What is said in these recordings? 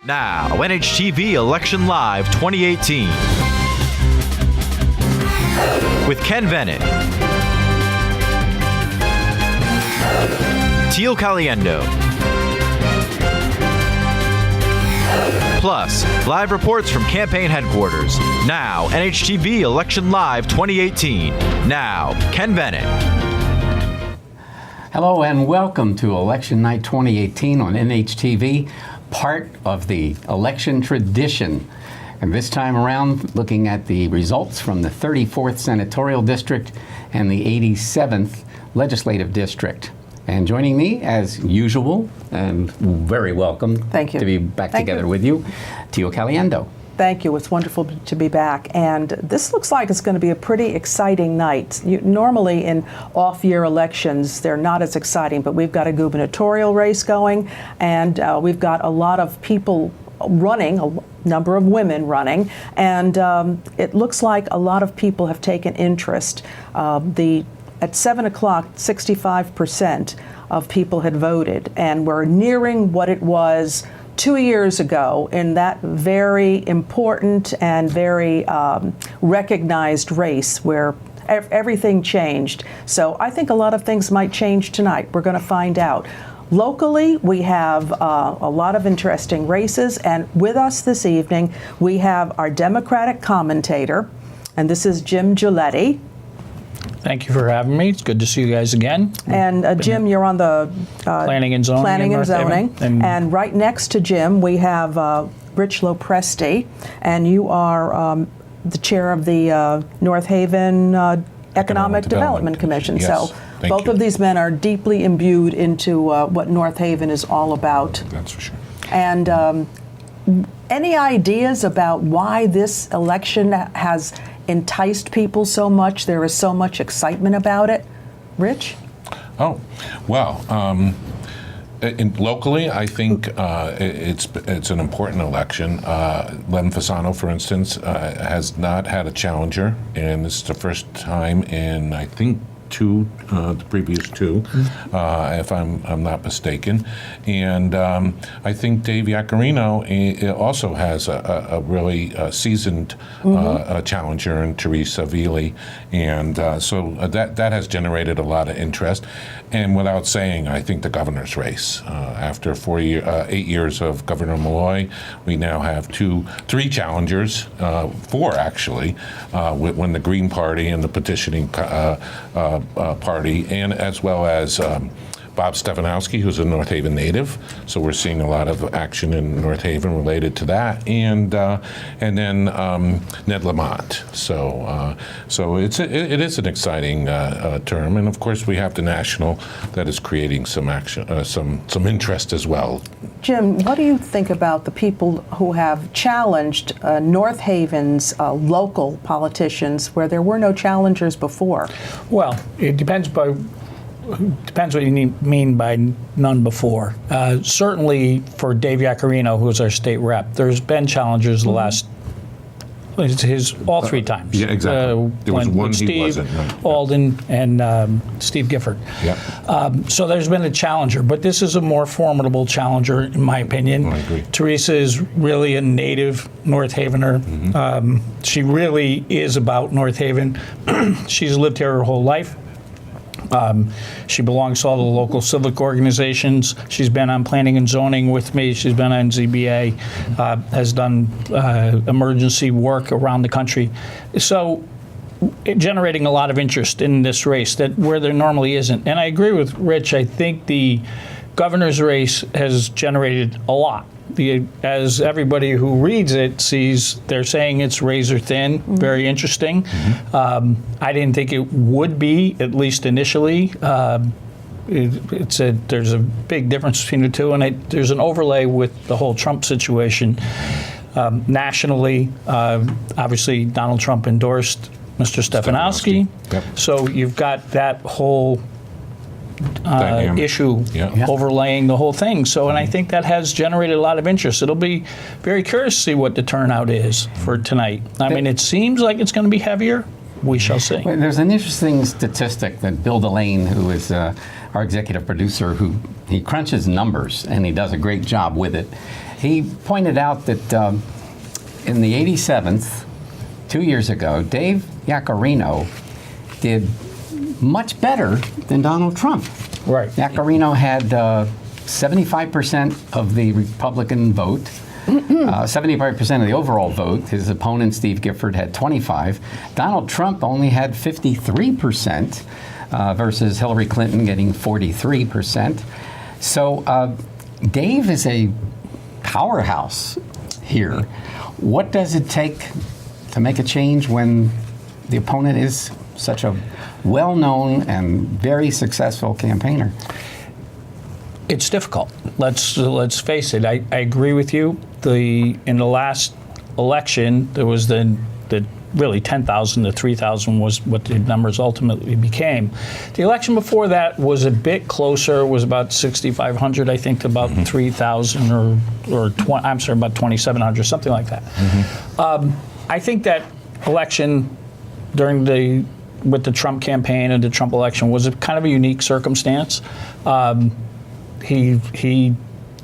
Now, NHTV Election Live 2018 with Ken Bennett, Teal Caliendo, plus live reports from campaign headquarters. Now, NHTV Election Live 2018. Now, Ken Bennett. Hello and welcome to Election Night 2018 on NHTV, part of the election tradition. And this time around, looking at the results from the 34th Senatorial District and the 87th Legislative District. And joining me, as usual, and very welcome Thank you. to be back together with you, Teal Caliendo. Thank you. It's wonderful to be back. And this looks like it's going to be a pretty exciting night. Normally in off-year elections, they're not as exciting, but we've got a gubernatorial race going, and we've got a lot of people running, a number of women running, and it looks like a lot of people have taken interest. At 7 o'clock, 65% of people had voted, and we're nearing what it was 2 years ago in that very important and very recognized race where everything changed. So I think a lot of things might change tonight. We're going to find out. Locally, we have a lot of interesting races, and with us this evening, we have our Democratic commentator, and this is Jim Giletti. Thank you for having me. It's good to see you guys again. And Jim, you're on the Planning and Zoning. Planning and Zoning. And right next to Jim, we have Rich Lopresti, and you are the chair of the North Haven Economic Development Commission. Yes, so both of these men are deeply imbued into what North Haven is all about. That's for sure. And any ideas about why this election has enticed people so much? There is so much excitement about it. Rich? Oh, well, locally, I think it's an important election. Len Fasano, for instance, has not had a challenger, and this is the first time in, I think, the previous two, if I'm not mistaken. And I think Dave Iaccarino also has a really seasoned challenger in Teresa Veely. And so that has generated a lot of interest. And without saying, I think the governor's race. After 8 years of Governor Malloy, we now have three challengers, four actually, when the Green Party and the petitioning party, and as well as Bob Stefanowski, who's a North Haven native. So we're seeing a lot of action in North Haven related to that, and then Ned Lamont. So it is an exciting term, and of course we have the national that is creating some action, some interest as well. Jim, what do you think about the people who have challenged North Haven's local politicians where there were no challengers before? Well, it depends what you mean by none before. Certainly for Dave Iaccarino, who's our state rep, there's been challengers the last, all three times. Yeah, exactly. There was one Steve, he wasn't. Right. Alden, and Steve Gifford. Yeah. So there's been a challenger, but this is a more formidable challenger, in my opinion. I agree. Teresa is really a native North Havener. She really is about North Haven. She's lived here her whole life. She belongs to all the local civic organizations. She's been on Planning and Zoning with me. She's been on ZBA, has done emergency work around the country. So generating a lot of interest in this race where there normally isn't. And I agree with Rich. I think the governor's race has generated a lot. As everybody who reads it sees, they're saying it's razor thin, very interesting. I didn't think it would be, at least initially. There's a big difference between the two, and there's an overlay with the whole Trump situation. Nationally, obviously Donald Trump endorsed Mr. Stefanowski. Yep. So you've got that whole issue Yeah. overlaying the whole thing. So, and I think that has generated a lot of interest. It'll be very curious to see what the turnout is for tonight. I mean, it seems like it's going to be heavier. We shall see. Well, there's an interesting statistic that Bill Delane, who is our executive producer, he crunches numbers, and he does a great job with it. He pointed out that in the 87th, 2 years ago, Dave Yaccarino did much better than Donald Trump. Right. Yaccarino had 75% of the Republican vote, 75% of the overall vote. His opponent, Steve Gifford, had 25. Donald Trump only had 53% versus Hillary Clinton getting 43%. So Dave is a powerhouse here. What does it take to make a change when the opponent is such a well-known and very successful campaigner? It's difficult. Let's face it. I agree with you. In the last election, there was the really 10,000 to 3,000 was what the numbers ultimately became. The election before that was a bit closer. It was about 6,500, I think, to about 3,000 or about 2,700, something like that. I think that election with the Trump campaign and the Trump election was a kind of a unique circumstance. He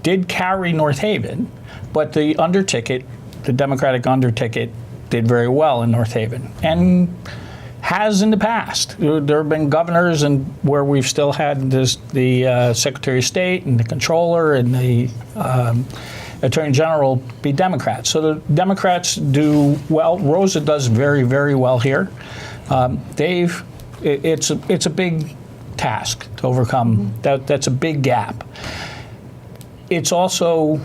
did carry North Haven, but the underticket, the Democratic underticket, did very well in North Haven, and has in the past. There have been governors and where we've still had the Secretary of State and the Comptroller and the Attorney General be Democrats. So the Democrats do well. Rosa does very, very well here. Dave, it's a big task to overcome. That's a big gap. It's also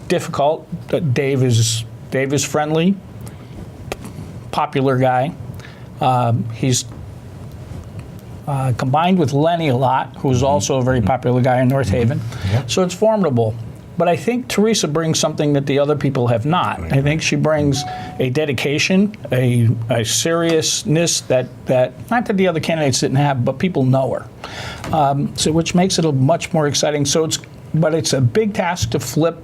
difficult. Dave is friendly, popular guy. He's combined with Lenny a lot, who's also a very popular guy in North Haven. Yep. So it's formidable. But I think Teresa brings something that the other people have not. I think she brings a dedication, a seriousness that not that the other candidates didn't have, but people know her. So which makes it much more exciting. But it's a big task to flip.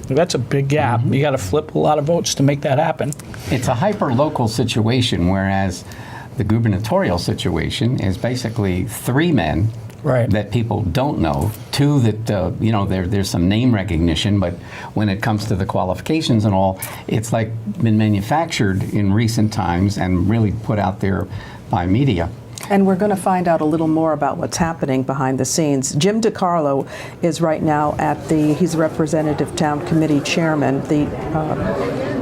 That's a big gap. You got to flip a lot of votes to make that happen. It's a hyper-local situation, whereas the gubernatorial situation is basically three men that people don't know, two that, there's some name recognition, but when it comes to the qualifications and all, it's like been manufactured in recent times and really put out there by media. And we're going to find out a little more about what's happening behind the scenes. Jim DiCarlo is right now he's Representative Town Committee Chairman, the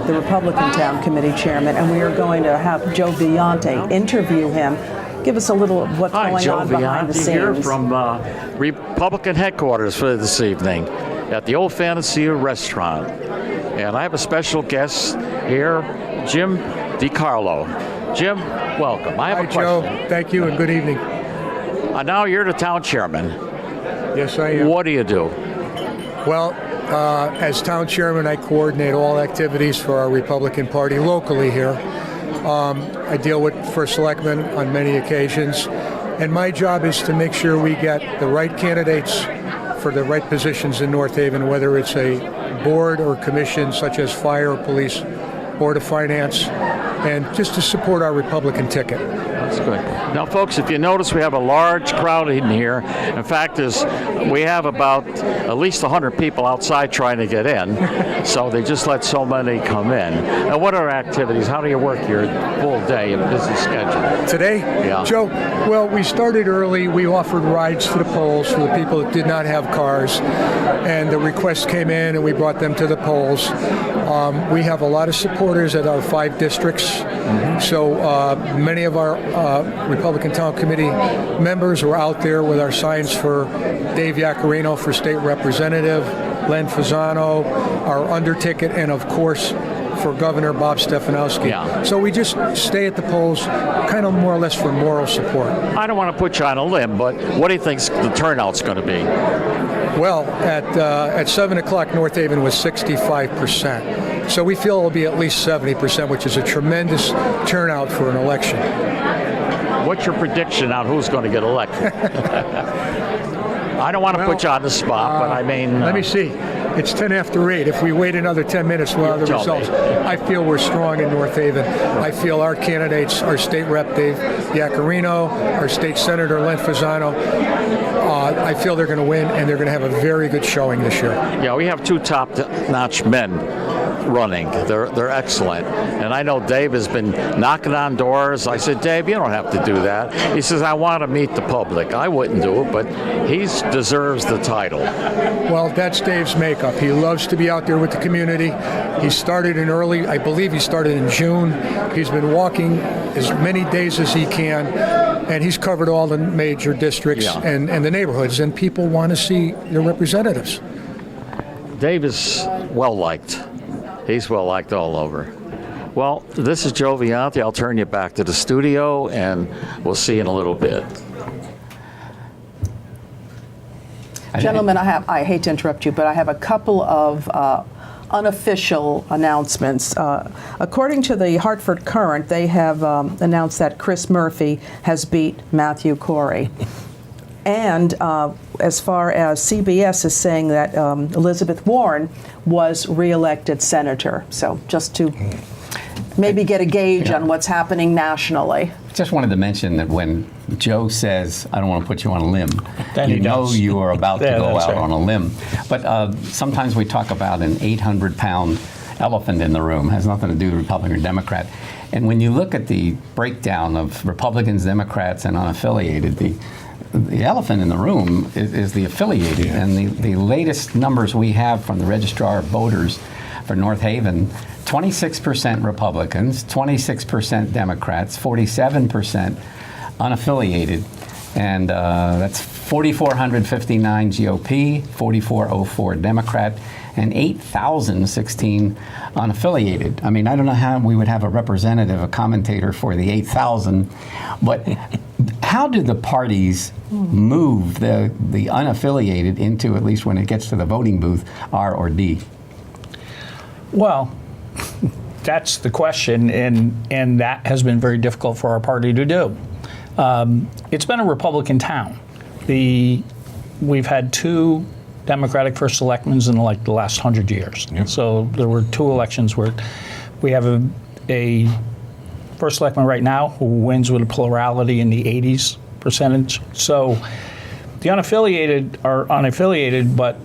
Republican Town Committee Chairman, and we are going to have Joe Villante interview him. Give us a little of what's going on behind the scenes. Hi, Joe Villante here from Republican headquarters for this evening at the Old Fantasia Restaurant. And I have a special guest here, Jim DiCarlo. Jim, welcome. I have a question. Joe. Thank you and good evening. Now you're the town chairman. Yes, I am. What do you do? Well, as town chairman, I coordinate all activities for our Republican Party locally here. I deal with first selectmen on many occasions, and my job is to make sure we get the right candidates for the right positions in North Haven, whether it's a board or commission such as fire, police, Board of Finance, and just to support our Republican ticket. That's good. Now, folks, if you notice, we have a large crowd in here. In fact, we have about at least 100 people outside trying to get in, so they just let so many come in. Now, what are activities? How do you work your full day and busy schedule? Today? Yeah. Joe, well, we started early. We offered rides to the polls for the people that did not have cars, and the requests came in, and we brought them to the polls. We have a lot of supporters at our 5 districts. So many of our Republican Town Committee members were out there with our signs for Dave Yaccarino for state representative, Len Fasano, our underticket, and of course for Governor Bob Stefanowski. Yeah. So we just stay at the polls kind of more or less for moral support. I don't want to put you on a limb, but what do you think the turnout's going to be? Well, at 7 o'clock, North Haven was 65%. So we feel it will be at least 70%, which is a tremendous turnout for an election. What's your prediction on who's going to get elected? I don't want to put you on the spot, but I mean... let me see. It's 10 after 8. If we wait another 10 minutes, we'll have the results. I feel we're strong in North Haven. I feel our candidates, our state rep, Dave Yaccarino, our state senator, Len Fasano, I feel they're going to win, and they're going to have a very good showing this year. Yeah, we have two top-notch men running. They're excellent. And I know Dave has been knocking on doors. I said, Dave, you don't have to do that. He says, I want to meet the public. I wouldn't do it, but he deserves the title. Well, that's Dave's makeup. He loves to be out there with the community. He started in early, I believe he started in June. He's been walking as many days as he can, and he's covered all the major districts and the neighborhoods, and people want to see their representatives. Dave is well-liked. He's well-liked all over. Well, this is Joe Vianti. I'll turn you back to the studio, and we'll see you in a little bit. Gentlemen, I hate to interrupt you, but I have a couple of unofficial announcements. According to the Hartford Courant, they have announced that Chris Murphy has beat Matthew Corey. And as far as CBS is saying that Elizabeth Warren was reelected senator. So just to maybe get a gauge on what's happening nationally. Just wanted to mention that when Joe says, I don't want to put you on a limb, Then you he know does. you are about to Yeah, go that's out right. on a limb. But sometimes we talk about an 800-pound elephant in the room. It has nothing to do with Republican or Democrat. And when you look at the breakdown of Republicans, Democrats, and unaffiliated, the elephant in the room is the affiliated. And the latest numbers we have from the Registrar of Voters for North Haven, 26% Republicans, 26% Democrats, 47% unaffiliated. And that's 4,459 GOP, 4,404 Democrat, and 8,016 unaffiliated. I mean, I don't know how we would have a representative, a commentator for the 8,000, but how do the parties move the unaffiliated into, at least when it gets to the voting booth, R or D? Well, that's the question, and that has been very difficult for our party to do. It's been a Republican town. We've had two Democratic first selectmen in like the last 100 years. Yep. So there were two elections where we have a first selectman right now who wins with a plurality in the 80s percentage. So the unaffiliated are unaffiliated, but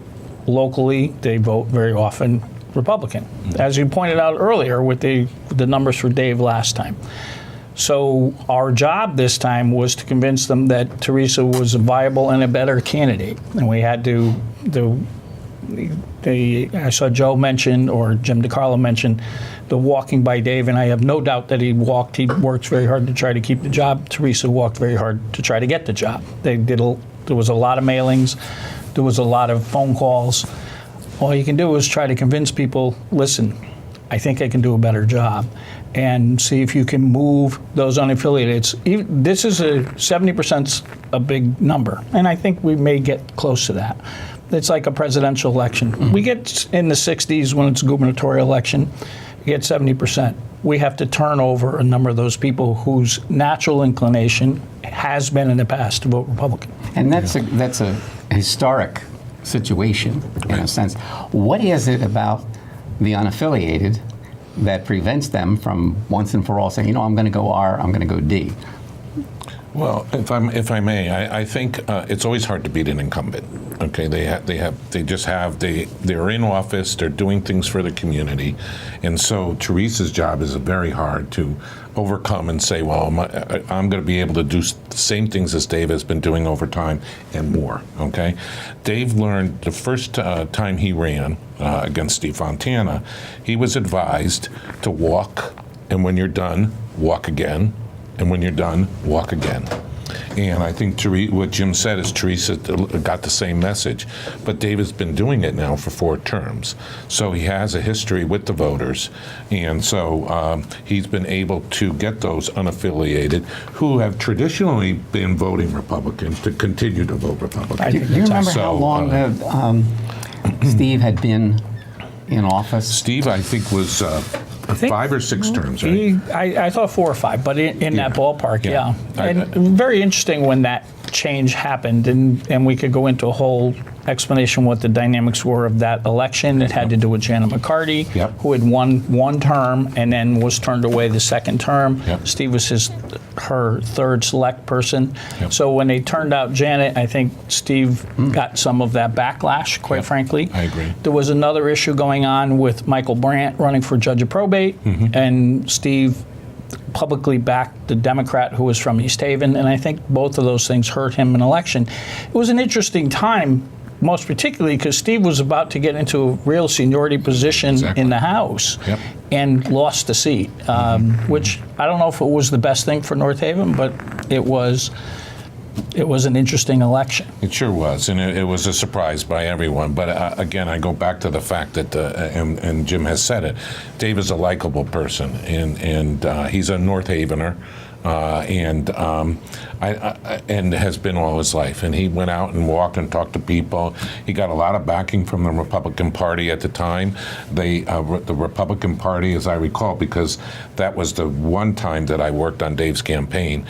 locally they vote very often Republican, as you pointed out earlier with the numbers for Dave last time. So our job this time was to convince them that Teresa was a viable and a better candidate. And we had to, I saw Joe mention, or Jim DiCarlo mention, the walking by Dave, and I have no doubt that he walked. He worked very hard to try to keep the job. Teresa walked very hard to try to get the job. There was a lot of mailings. There was a lot of phone calls. All you can do is try to convince people, listen, I think I can do a better job, and see if you can move those unaffiliated. This is 70%'s a big number, and I think we may get close to that. It's like a presidential election. Mm-hmm. We get in the 60s when it's a gubernatorial election, you get 70%. We have to turn over a number of those people whose natural inclination has been in the past to vote Republican. And that's a historic situation, in a sense. What is it about the unaffiliated that prevents them from once and for all saying, I'm going to go R, I'm going to go D? Well, if I may, I think it's always hard to beat an incumbent. Okay, they're in office, they're doing things for the community, and so Teresa's job is very hard to overcome and say, well, I'm going to be able to do the same things as Dave has been doing over time and more. Okay, Dave learned the first time he ran against Steve Fontana, he was advised to walk, and when you're done, walk again. And when you're done, walk again. And I think what Jim said is Teresa got the same message. But Dave has been doing it now for 4 terms. So he has a history with the voters. And so he's been able to get those unaffiliated who have traditionally been voting Republican to continue to vote Republican. Do you remember how long Steve had been in office? Steve, I think, was 5 or 6 terms, right? I thought 4 or 5, but in that ballpark, yeah. I- And very interesting when that change happened, and we could go into a whole explanation what the dynamics were of that election. It had to do with Janet McCarty, Yep. who had won one term and then was turned away the second term. Yep. Steve was her third select person. Yep. So when they turned out Janet, I think Steve got some of that backlash, quite frankly. I agree. There was another issue going on with Michael Brandt running for judge of probate, and Steve publicly backed the Democrat who was from East Haven, and I think both of those things hurt him in election. It was an interesting time, most particularly because Steve was about to get into a real seniority position Exactly. in the House Yep. and lost the seat, which I don't know if it was the best thing for North Haven, but it was an interesting election. It sure was, and it was a surprise by everyone. But again, I go back to the fact that, and Jim has said it, Dave is a likable person, and he's a North Havener, and has been all his life. And he went out and walked and talked to people. He got a lot of backing from the Republican Party at the time. The Republican Party, as I recall, because that was the one time that I worked on Dave's campaign,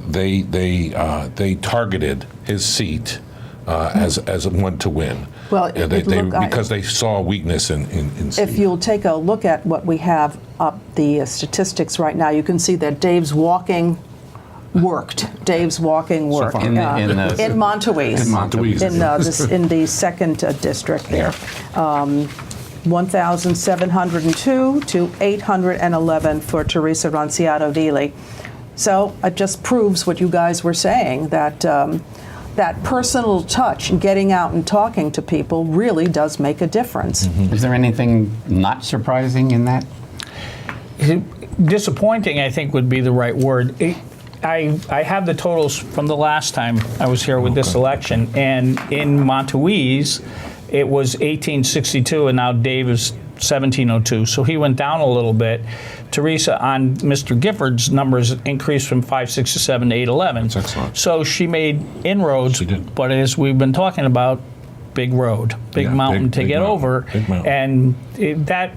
they targeted his seat as one to win. Well, because they saw weakness in Steve. If you'll take a look at what we have up, the statistics right now, you can see that Dave's walking worked. Dave's walking worked far. In Montouise. In Montouise. In the second district there. 1,702 to 811 for Teresa Ronciato Dili. So it just proves what you guys were saying, that that personal touch and getting out and talking to people really does make a difference. Is there anything not surprising in that? Disappointing, I think, would be the right word. I have the totals from the last time I was here with this election, and in Montouise, it was 1862, and now Dave is 1702. So he went down a little bit. Teresa, on Mr. Gifford's numbers, increased from 567 to 811. That's excellent. So she made inroads, She did. but as we've been talking about, big road, big Yeah, mountain to big get mountain, over, big mountain. and that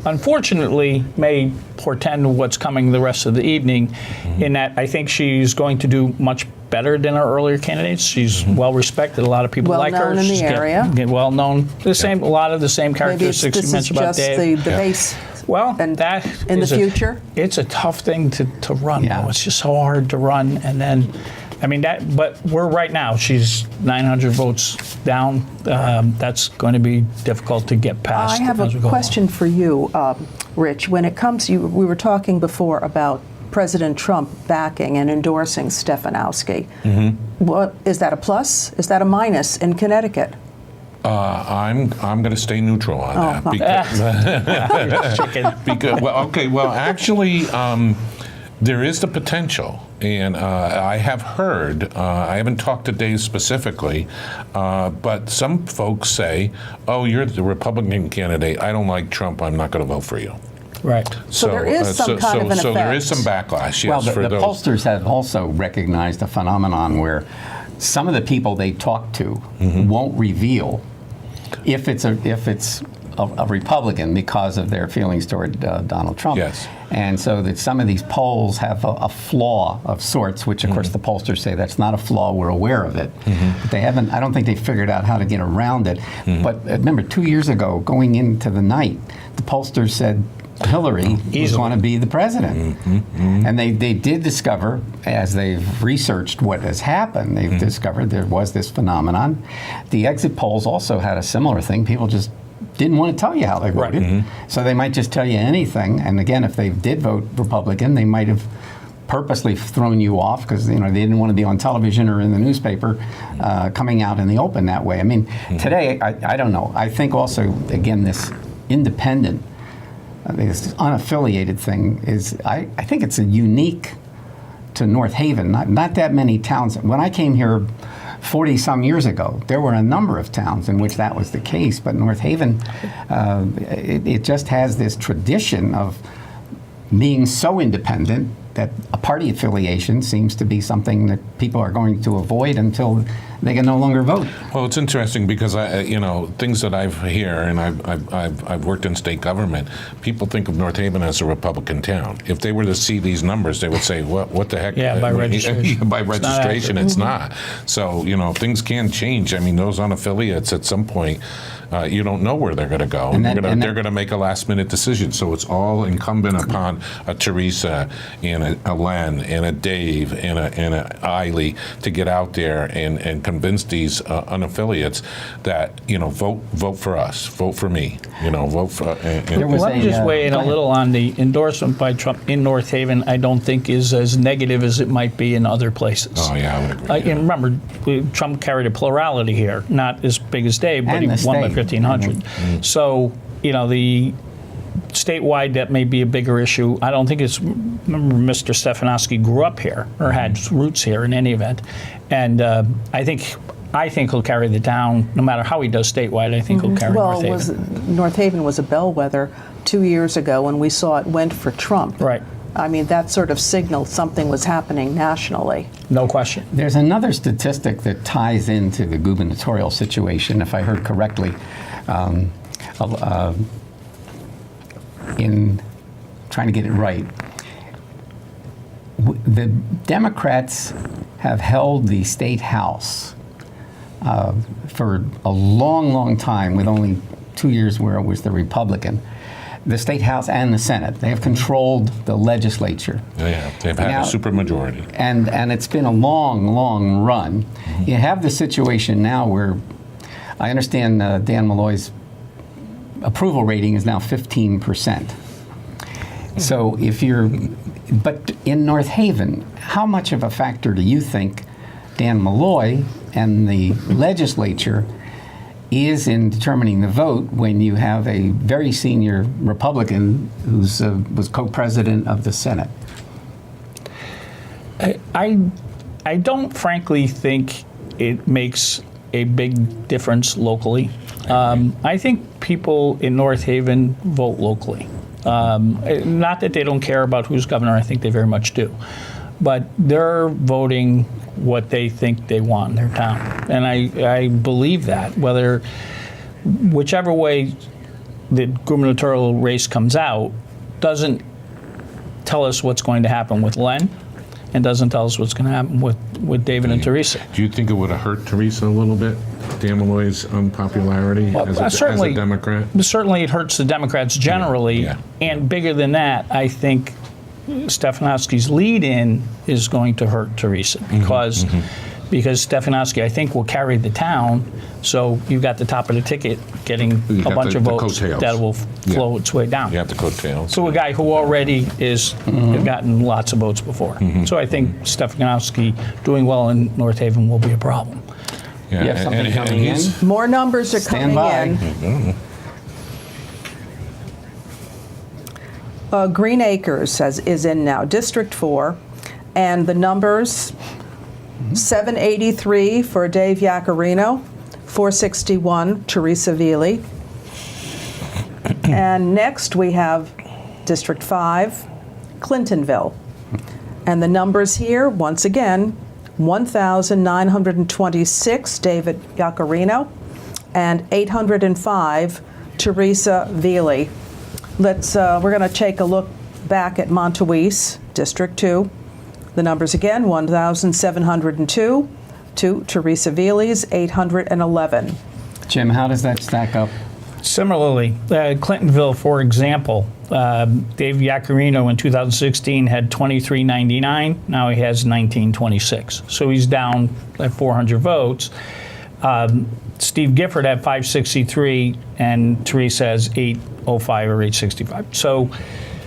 unfortunately may portend what's coming the rest of the evening, in that I think she's going to do much better than our earlier candidates. She's well respected. A lot of people Well like her. known in the She's area. Well known. A lot of the same Maybe this characteristics you is mentioned about just Dave. the base. Well, and that in the is future? It's a tough thing to run. Yeah. Though. It's just so hard to run, and then, I mean that. But we're right now. She's 900 votes down. That's going to be difficult to get past. I have as we a go question for you, Rich. When it comes to, we were talking before about President Trump backing and endorsing Stefanowski. What is that, a plus? Is that a minus in Connecticut? I'm going to stay neutral on that because actually, there is the potential, and I have heard. I haven't talked to Dave specifically, but some folks say, "Oh, you're the Republican candidate. I don't like Trump. I'm not going to vote for you." Right. So there is some kind of an So there effect. is some backlash. Yes, Well, for the those. pollsters have also recognized a phenomenon where some of the people they talk to won't reveal if it's a Republican because of their feelings toward Donald Trump. Yes. And so that some of these polls have a flaw of sorts, which of course the pollsters say that's not a flaw, we're aware of it. But they haven't, I don't think they figured out how to get around it. But remember, 2 years ago, going into the night, the pollsters said Hillary was going to be the president. And they did discover, as they've researched what has happened, they've discovered there was this phenomenon. The exit polls also had a similar thing. People just didn't want to tell you how they voted. So they might just tell you anything. And again, if they did vote Republican, they might have purposely thrown you off because they didn't want to be on television or in the newspaper coming out in the open that way. I mean, today, I don't know. I think also, again, this independent, this unaffiliated thing is, I think it's a unique to North Haven. Not that many towns. When I came here 40-some years ago, there were a number of towns in which that was the case, but North Haven, it just has this tradition of being so independent that a party affiliation seems to be something that people are going to avoid until they can no longer vote. Well, it's interesting because things that I've hear, and I've worked in state government. People think of North Haven as a Republican town. If they were to see these numbers, they would say, "What the heck?" Yeah, by registration. By registration, it's not. So things can change. I mean, those unaffiliates at some point, you don't know where they're going to go, and they're going to make a last-minute decision. So it's all incumbent upon a Teresa and a Len and a Dave and a Eiley to get out there and convince these unaffiliates that vote for us, vote for me, vote for. Let me just weigh in a little on the endorsement by Trump in North Haven. I don't think is as negative as it might be in other places. Oh yeah, I would agree. And remember, Trump carried a plurality here, not as big as Dave, but he won by 1,500. Mm-hmm. So the statewide, that may be a bigger issue. I don't think it's. Remember, Mr. Stefanowski grew up here or had roots here in any event, and I think he'll carry the town no matter how he does statewide. I think he'll carry North Haven. North Haven was a bellwether 2 years ago when we saw it went for Trump. Right. I mean, that sort of signaled something was happening nationally. No question. There's another statistic that ties into the gubernatorial situation, if I heard correctly. In trying to get it right, the Democrats have held the state house for a long, long time, with only 2 years where it was the Republican. The state house and the Senate. They have controlled the legislature. Yeah, they've had a supermajority. And it's been a long, long run. Mm-hmm. You have the situation now where I understand Dan Malloy's approval rating is now 15%. So but in North Haven, how much of a factor do you think Dan Malloy and the legislature is in determining the vote when you have a very senior Republican who was co-president of the Senate? I don't frankly think it makes a big difference locally. I think people in North Haven vote locally. Not that they don't care about who's governor, I think they very much do. But they're voting what they think they want in their town. And I believe that, whichever way the gubernatorial race comes out, doesn't tell us what's going to happen with Len, and doesn't tell us what's going to happen with David and Teresa. Do you think it would have hurt Teresa a little bit, Dan Malloy's unpopularity as a Democrat? Certainly it hurts the Democrats generally, and bigger than that, I think Stefanowski's lead-in is going to hurt Teresa because Stefanowski, I think, will carry the town. So you've got the top of the ticket getting a bunch of votes that will flow its way down. You have the coattails. So a guy who already has gotten lots of votes before. So I think Stefanowski doing well in North Haven will be a problem. Yeah, you have something coming in? More numbers are coming in. Green Acres is in now, District 4, and the numbers, 783 for Dave Yaccarino, 461 Teresa Veely. And next we have District 5, Clintonville. And the numbers here, once again, 1,926 David Yaccarino and 805 Teresa Veely. We're going to take a look back at Montouise, District 2. The numbers again, 1,702 to Teresa Veely's 811. Jim, how does that stack up? Similarly, Clintonville, for example, Dave Yaccarino in 2016 had 2399. Now he has 1926. So he's down at 400 votes. Steve Gifford had 563, and Teresa has 805 or 865. So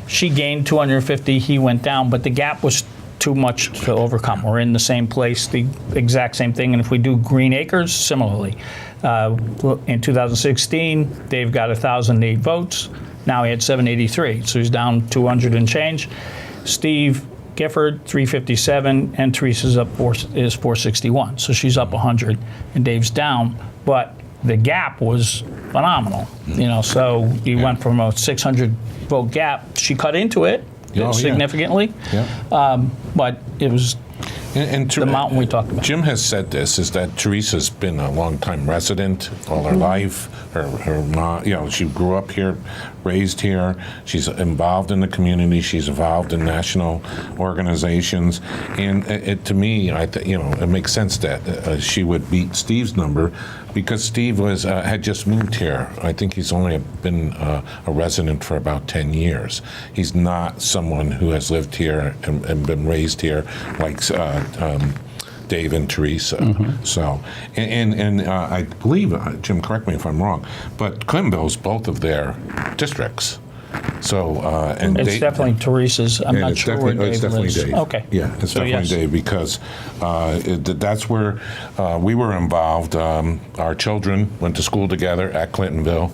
she gained 250. He went down, but the gap was too much to overcome. We're in the same place, the exact same thing. And if we do Green Acres, similarly, in 2016, Dave got 1,008 votes. Now he had 783, so he's down 200 and change. Steve Gifford, 357, and Teresa's up is 461. So she's up 100, and Dave's down. But the gap was phenomenal. So he went from a 600 vote gap. She cut into it significantly, but it was And the mountain we talked about. Jim has said this, is that Teresa's been a longtime resident all her life. Her mom, she grew up here, raised here. She's involved in the community. She's involved in national organizations. And to me, it makes sense that she would beat Steve's number because Steve had just moved here. I think he's only been a resident for about 10 years. He's not someone who has lived here and been raised here like Dave and Teresa. So, and I believe, Jim, correct me if I'm wrong, but Clintonville's both of their districts. So, and It's definitely Teresa's. I'm not sure where Dave it's definitely lives. Dave. Okay. Yeah, it's So, definitely yes. Dave because that's where we were involved. Our children went to school together at Clintonville.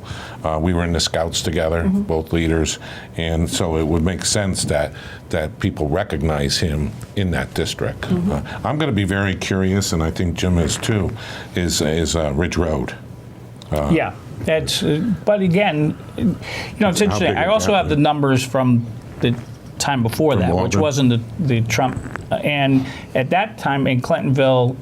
We were in the Scouts together, both leaders, and so it would make sense that people recognize him in that district. I'm going to be very curious, and I think Jim is too, is Ridge Road. Yeah, that's. But again, it's interesting. big I is also that have the one? numbers from the time before that, which Walden? wasn't the Trump. And at that time in Clintonville,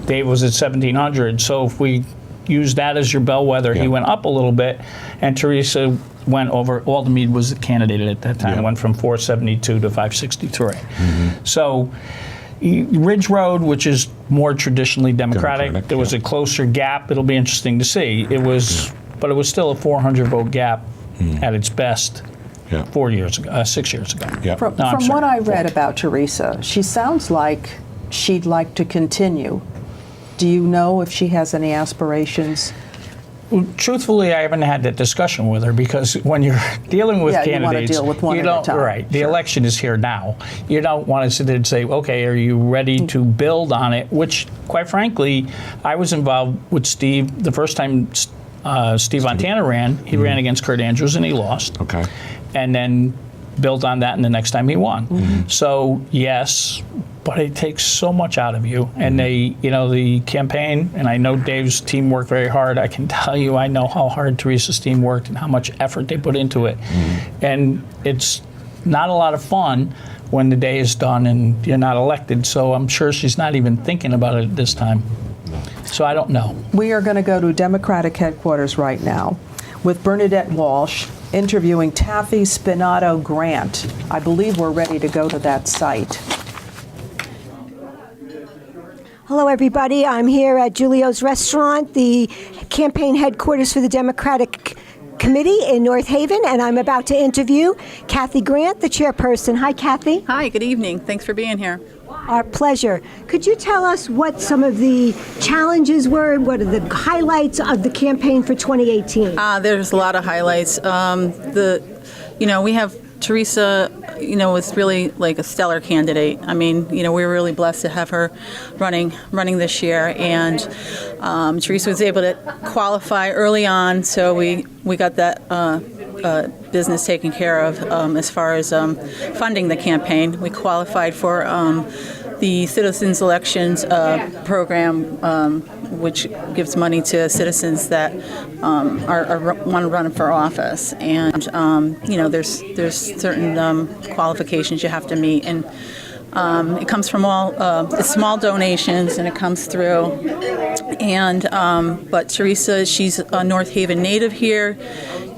Dave was at 1,700. So if we use that as your bellwether, he Yeah. went up a little bit, and Teresa went over. Aldermead was the candidate at that time. Yeah. Went from 472 to 563. So. Ridge Road, which is more traditionally Democratic, there was a closer gap. It'll be interesting to see. It was, but it was still a 400 vote gap at its best. Yeah. 4 years ago, 6 years ago. Yeah. From No, I'm what sorry. I read about Teresa, she sounds like she'd like to continue. Do you know if she has any aspirations? Truthfully, I haven't had that discussion with her because when you're dealing with Yeah, you wanna candidates, deal with one you at a don't. time. Right. The election is here now. You don't want to sit there and say, "Okay, are you ready to build on it?" Which, quite frankly, I was involved with Steve the first time Steve Montana ran. He ran against Kurt Andrews and he lost. Okay. And then built on that, and the next time he won. So yes, but it takes so much out of you. And the campaign, and I know Dave's team worked very hard. I can tell you, I know how hard Teresa's team worked and how much effort they put into it. And it's not a lot of fun when the day is done and you're not elected. So I'm sure she's not even thinking about it at this time. So I don't know. We are going to go to Democratic headquarters right now with Bernadette Walsh interviewing Taffy Spinato Grant. I believe we're ready to go to that site. Hello, everybody. I'm here at Julio's Restaurant, the campaign headquarters for the Democratic Committee in North Haven, and I'm about to interview Kathy Grant, the chairperson. Hi, Kathy. Hi, good evening. Thanks for being here. Our pleasure. Could you tell us what some of the challenges were and what are the highlights of the campaign for 2018? There's a lot of highlights. We have Teresa, was really like a stellar candidate. I mean, we were really blessed to have her running this year, and Teresa was able to qualify early on, so we got that business taken care of as far as funding the campaign. We qualified for the Citizens Elections program, which gives money to citizens that want to run for office. And there's certain qualifications you have to meet, and it comes from all it's small donations, and it comes through. And but Teresa, she's a North Haven native here.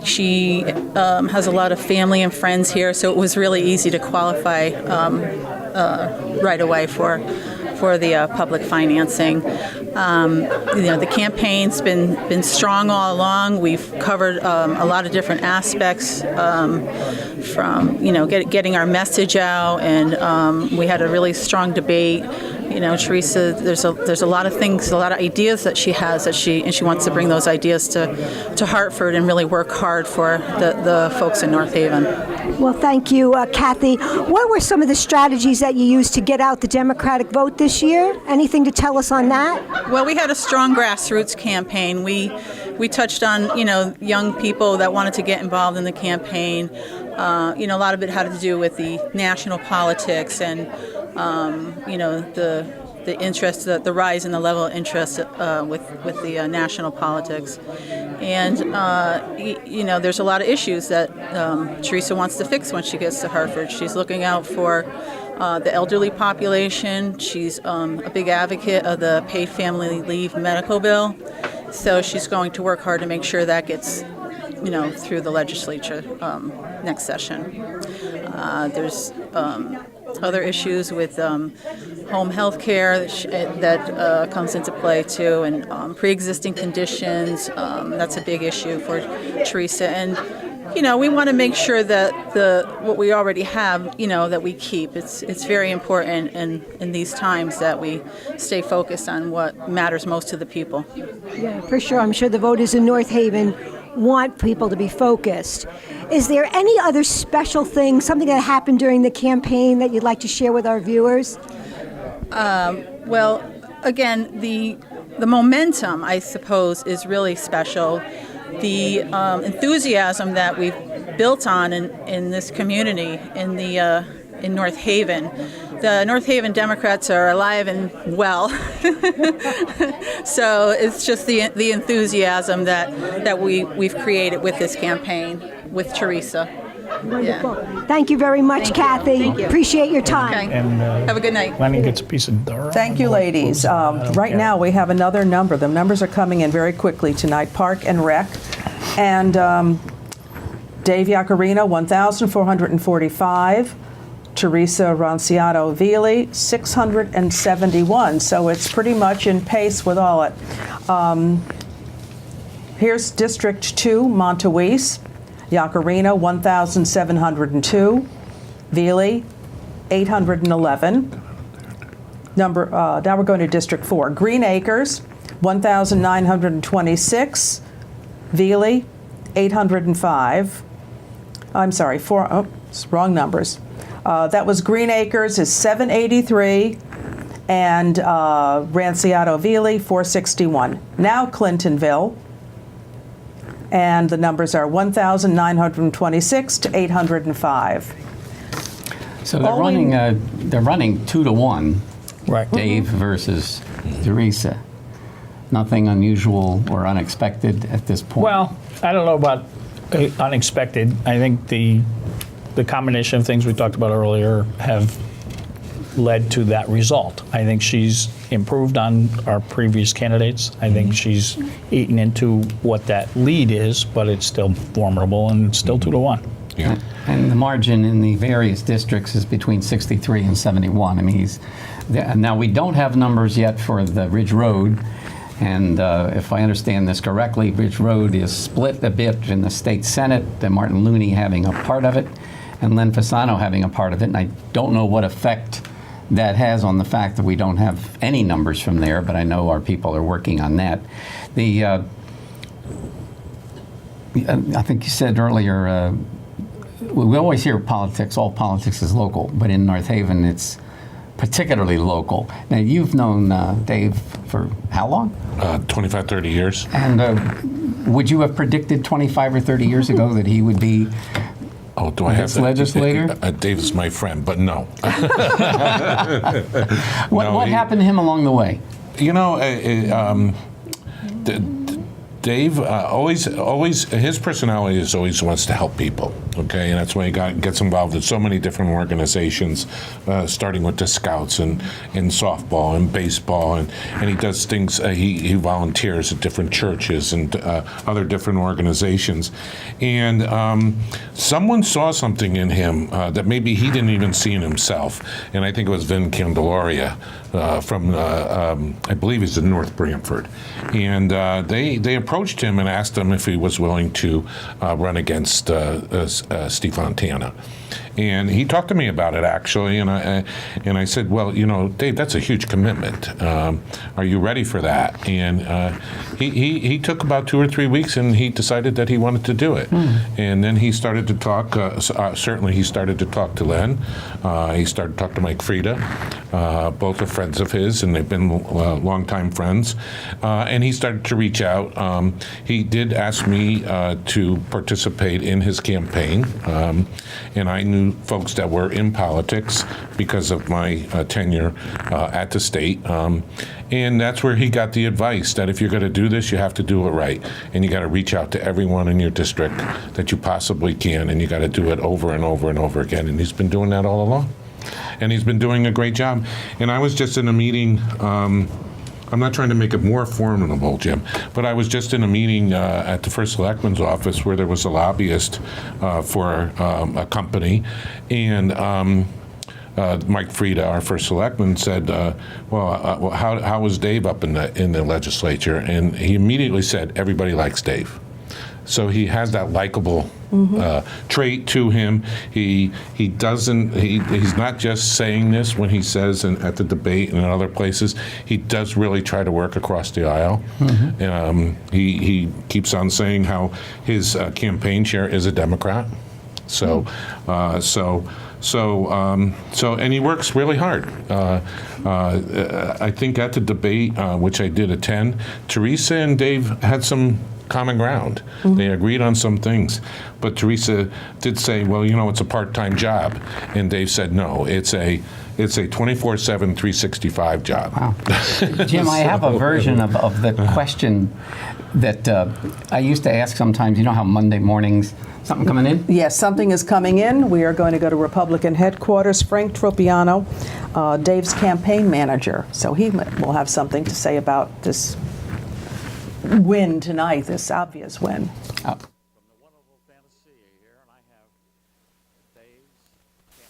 She has a lot of family and friends here, so it was really easy to qualify right away for the public financing. The campaign's been strong all along. We've covered a lot of different aspects from getting our message out, and we had a really strong debate. Teresa, there's a lot of things, a lot of ideas that she has and she wants to bring those ideas to Hartford and really work hard for the folks in North Haven. Well, thank you, Kathy. What were some of the strategies that you used to get out the Democratic vote this year? Anything to tell us on that? Well, we had a strong grassroots campaign. We touched on, young people that wanted to get involved in the campaign. A lot of it had to do with the national politics and, the interest, the rise in the level of interest with the national politics. And, there's a lot of issues that Teresa wants to fix when she gets to Hartford. She's looking out for the elderly population. She's a big advocate of the paid family leave medical bill. So she's going to work hard to make sure that gets, through the legislature next session. There's other issues with home health care that comes into play too, and pre-existing conditions. That's a big issue for Teresa. And we want to make sure that what we already have, that we keep. It's very important in these times that we stay focused on what matters most to the people. Yeah, for sure. I'm sure the voters in North Haven want people to be focused. Is there any other special thing, something that happened during the campaign that you'd like to share with our viewers? Well, again, the momentum, I suppose, is really special. The enthusiasm that we've built on in this community in North Haven. The North Haven Democrats are alive and well. So it's just the enthusiasm that we've created with this campaign with Teresa. Wonderful. Yeah. Thank you very much, Thank you. Kathy. Thank you. Appreciate your time. Okay. And Have a good night. Lenny gets a piece of Durham. Thank you, ladies. Right now, we have another number. The numbers are coming in very quickly tonight. Park and Rec. And Dave Yacarino, 1,445. Teresa Ronciato Vili, 671. So it's pretty much in pace with all it. Here's District 2, Montawese. Yacarino, 1,702. Vili, 811. Now we're going to District 4. Green Acres, 1,926. Vili, 805. I'm sorry, wrong numbers. That was Green Acres is 783, and Ranciato Vili, 461. Now Clintonville, and the numbers are 1,926 to 805. So they're running 2-1, Right. Dave versus Teresa. Nothing unusual or unexpected at this point. Well, I don't know about unexpected. I think the combination of things we talked about earlier have led to that result. I think she's improved on our previous candidates. I think she's eaten into what that lead is, but it's still formidable and it's still 2-1. Yeah. And the margin in the various districts is between 63 and 71. I mean, now we don't have numbers yet for the Ridge Road. And if I understand this correctly, Ridge Road is split a bit in the state Senate, Martin Looney having a part of it, and Len Fasano having a part of it. And I don't know what effect that has on the fact that we don't have any numbers from there, but I know our people are working on that. I think you said earlier, we always hear politics, all politics is local, but in North Haven it's particularly local. Now, you've known Dave for how long? 25, 30 years. And would you have predicted 25 or 30 years ago that he would be Do I have this legislator? Dave is my friend, but no. What happened to him along the way? Dave always his personality is always wants to help people. Okay, and that's why he gets involved in so many different organizations, starting with the Scouts and softball and baseball, and he does things. He volunteers at different churches and other different organizations, and someone saw something in him that maybe he didn't even see in himself, and I think it was Vin Candelaria from I believe he's in North Brantford, and they approached him and asked him if he was willing to run against Steve Fontana. And he talked to me about it, actually, and I said, well, Dave, that's a huge commitment. Are you ready for that? And he took about 2 or 3 weeks, and he decided that he wanted to do it. And then he started to talk, certainly he started to talk to Len. He started to talk to Mike Frieda. Both are friends of his, and they've been longtime friends. And he started to reach out. He did ask me to participate in his campaign, and I knew folks that were in politics because of my tenure at the state. And that's where he got the advice that if you're going to do this, you have to do it right. And you got to reach out to everyone in your district that you possibly can, and you got to do it over and over and over again. And he's been doing that all along. And he's been doing a great job. And I was just in a meeting, I'm not trying to make it more formidable, Jim, but I was just in a meeting at the First Selectman's office where there was a lobbyist for a company, and Mike Frieda, our First Selectman, said, how was Dave up in the legislature? And he immediately said, everybody likes Dave. So he has that likable trait to him. He's not just saying this when he says at the debate and in other places. He does really try to work across the aisle. He keeps on saying how his campaign chair is a Democrat. So and he works really hard. I think at the debate, which I did attend, Teresa and Dave had some common ground. They agreed on some things. But Teresa did say, well, it's a part-time job. And Dave said, no, it's a 24/7, 365 job. Wow. Jim, I have a version of the question that I used to ask sometimes. You know how Monday mornings, something coming in? Yes, something is coming in. We are going to go to Republican headquarters. Frank Tropiano, Dave's campaign manager. So he will have something to say about this win tonight, this obvious win.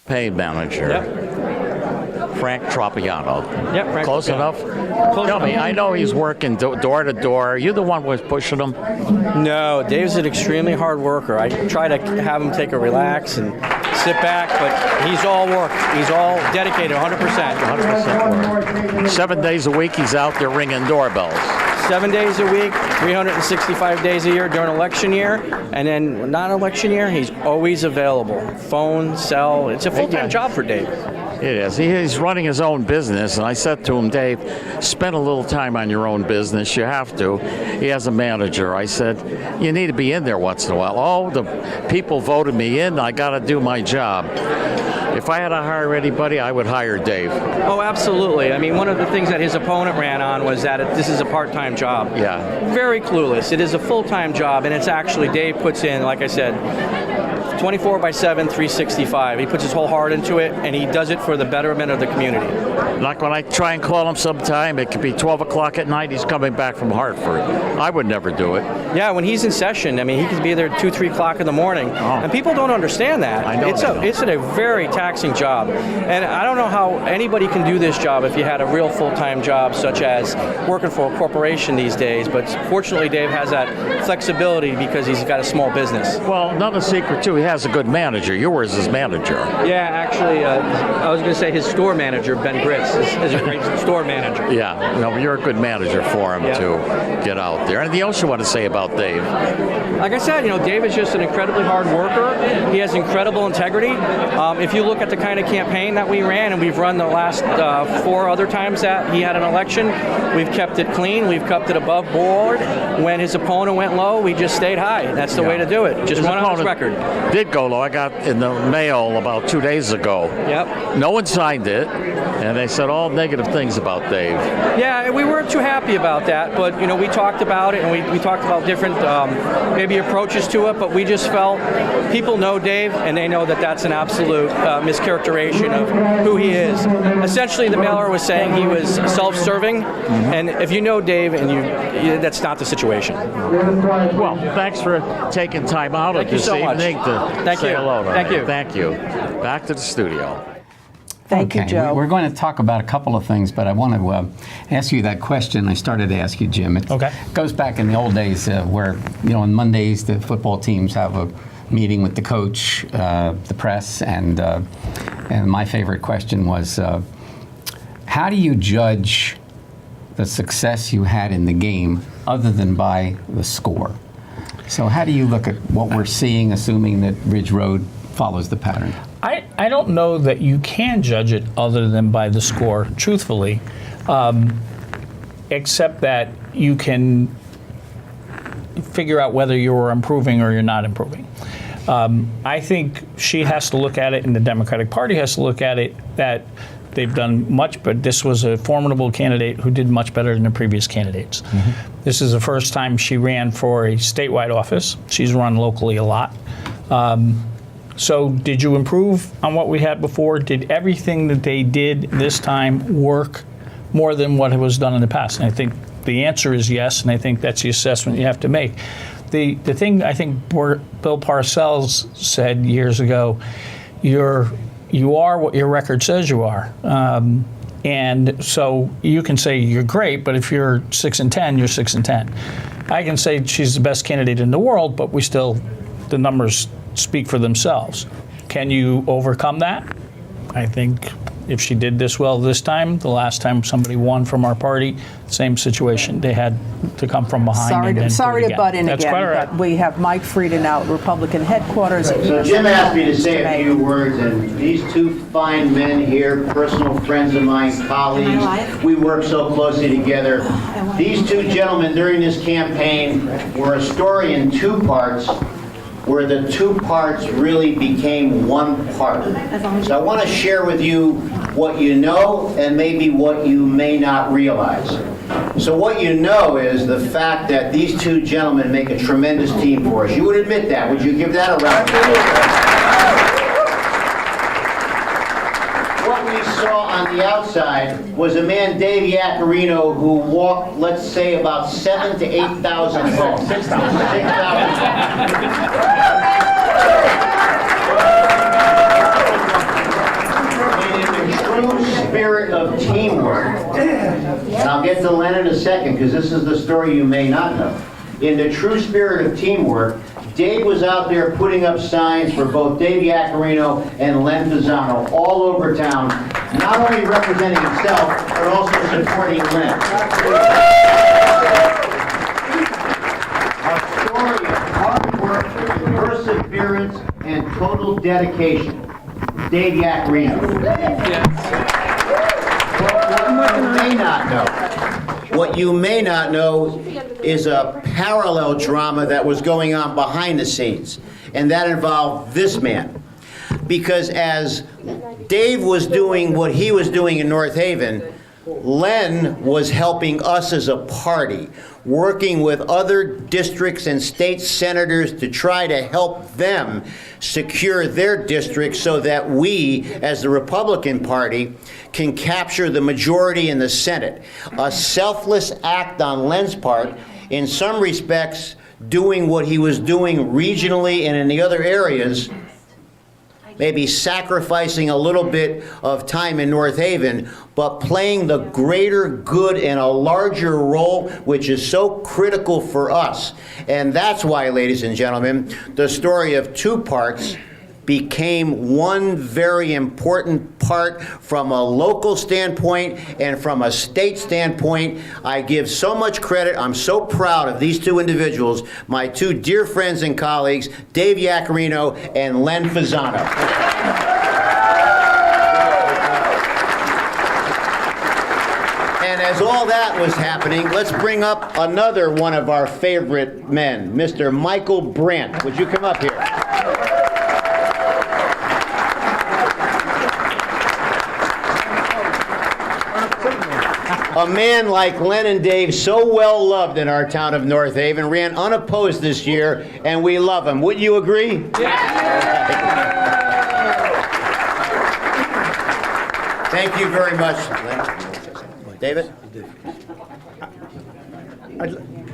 Campaign manager, Frank Tropiano. Yep, Frank Close Tropiano. enough? Tell me, I know he's working door to door. Are you the one who was pushing him? No, Dave's an extremely hard worker. I try to have him take a relax and sit back, but he's all work. He's all dedicated, 100%. 100% work. 7 days a week, he's out there ringing doorbells. 7 days a week, 365 days a year during election year, and then non-election year, he's always available. Phone, cell, it's a full-time job for Dave. It is. He's running his own business, and I said to him, Dave, spend a little time on your own business. You have to. He has a manager. I said, you need to be in there once in a while. Oh, the people voted me in. I got to do my job. If I had to hire anybody, I would hire Dave. Oh, absolutely. I mean, one of the things that his opponent ran on was that this is a part-time job. Yeah. Very clueless. It is a full-time job, and it's actually, Dave puts in, like I said, 24/7, 365. He puts his whole heart into it, and he does it for the betterment of the community. Like when I try and call him sometime, it could be 12 o'clock at night, he's coming back from Hartford. I would never do it. Yeah, when he's in session, I mean, he could be there 2, 3 o'clock in the morning, and people don't understand that. I know it's a very taxing job, and I don't know how anybody can do this job if you had a real full-time job, such as working for a corporation these days, but fortunately Dave has that flexibility because he's got a small business. Well, another secret, too, he has a good manager. Yours is manager. Yeah, actually, I was going to say his store manager, Ben Gritz, is a great store manager. Yeah, no, you're a good manager for him to get out there. Anything else you want to say about Dave? Like I said, Dave is just an incredibly hard worker. He has incredible integrity. If you look at the kind of campaign that we ran, and we've run the last 4 other times that he had an election, we've kept it clean. We've kept it above board. When his opponent went low, we just stayed high. That's the way to do it. Just run on his record. Did go low. I got in the mail about 2 days ago. Yep. No one signed it, and they said all negative things about Dave. Yeah, we weren't too happy about that, but we talked about it, and we talked about different maybe approaches to it, but we just felt people know Dave, and they know that that's an absolute mischaracterization of who he is. Essentially, the mailer was saying he was self-serving, and if you know Dave, and that's not the situation. Well, thanks for taking time out of this evening to say hello to me. Thank you. Thank you. Back to the studio. Thank you, Joe. We're going to talk about a couple of things, but I want to ask you that question I started to ask you, Jim. It goes back in the old days where, on Mondays the football teams have a meeting with the coach, the press, and my favorite question was, how do you judge the success you had in the game other than by the score? So how do you look at what we're seeing, assuming that Ridge Road follows the pattern? I don't know that you can judge it other than by the score, truthfully, except that you can figure out whether you're improving or you're not improving. I think she has to look at it, and the Democratic Party has to look at it, that they've done much, but this was a formidable candidate who did much better than the previous candidates. Mm-hmm. This is the first time she ran for a statewide office. She's run locally a lot. So did you improve on what we had before? Did everything that they did this time work more than what was done in the past? And I think the answer is yes, and I think that's the assessment you have to make. The thing I think Bill Parcells said years ago, you are what your record says you are. And so you can say you're great, but if you're 6-10, you're 6-10. I can say she's the best candidate in the world, but the numbers speak for themselves. Can you overcome that? I think if she did this well this time, the last time somebody won from our party, same situation. They had to come from behind. Sorry to butt in That's again, quite all right. but we have Mike Frieden out, Republican headquarters. So Jim asked me to say a few words, and these two fine men here, personal friends of mine, colleagues, we work so closely together. These two gentlemen during this campaign were a story in two parts, where the two parts really became one part. So I want to share with you what you know and maybe what you may not realize. So what you know is the fact that these two gentlemen make a tremendous team for us. You would admit that. Would you give that a round of applause? What we saw on the outside was a man, Dave Yaccarino, who walked, let's say, about 7,000 to 8,000 homes. 6,000. In the true spirit of teamwork, and I'll get to Len in a second because this is the story you may not know. In the true spirit of teamwork, Dave was out there putting up signs for both Dave Yaccarino and Len Fasano all over town, not only representing himself, but also supporting Len. A story of hard work, perseverance, and total dedication. Dave Yaccarino. What you may not know is a parallel drama that was going on behind the scenes, and that involved this man. Because as Dave was doing what he was doing in North Haven, Len was helping us as a party, working with other districts and state senators to try to help them secure their districts so that we, as the Republican Party, can capture the majority in the Senate. A selfless act on Len's part, in some respects, doing what he was doing regionally and in the other areas, maybe sacrificing a little bit of time in North Haven, but playing the greater good in a larger role, which is so critical for us. And that's why, ladies and gentlemen, the story of two parts became one very important part from a local standpoint and from a state standpoint. I give so much credit. I'm so proud of these two individuals, my two dear friends and colleagues, Dave Yaccarino and Len Fasano. And as all that was happening, let's bring up another one of our favorite men, Mr. Michael Brandt. Would you come up here? A man like Len and Dave, so well loved in our town of North Haven, ran unopposed this year, and we love him. Wouldn't you agree? Yeah. Thank you very much, Len. David?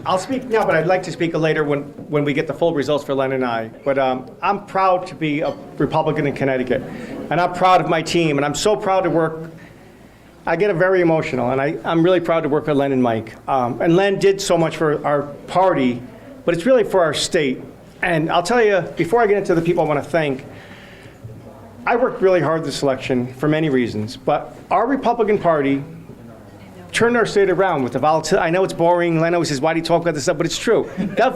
I'll speak now, but I'd like to speak later when we get the full results for Len and I. But I'm proud to be a Republican in Connecticut, and I'm proud of my team, and I'm so proud to work. I get very emotional, and I'm really proud to work with Len and Mike. And Len did so much for our party, but it's really for our state. And I'll tell you, before I get into the people I want to thank, I worked really hard this election for many reasons, but our Republican Party turned our state around with the volatility. I know it's boring. Len always says, why do you talk about this stuff? But it's true. That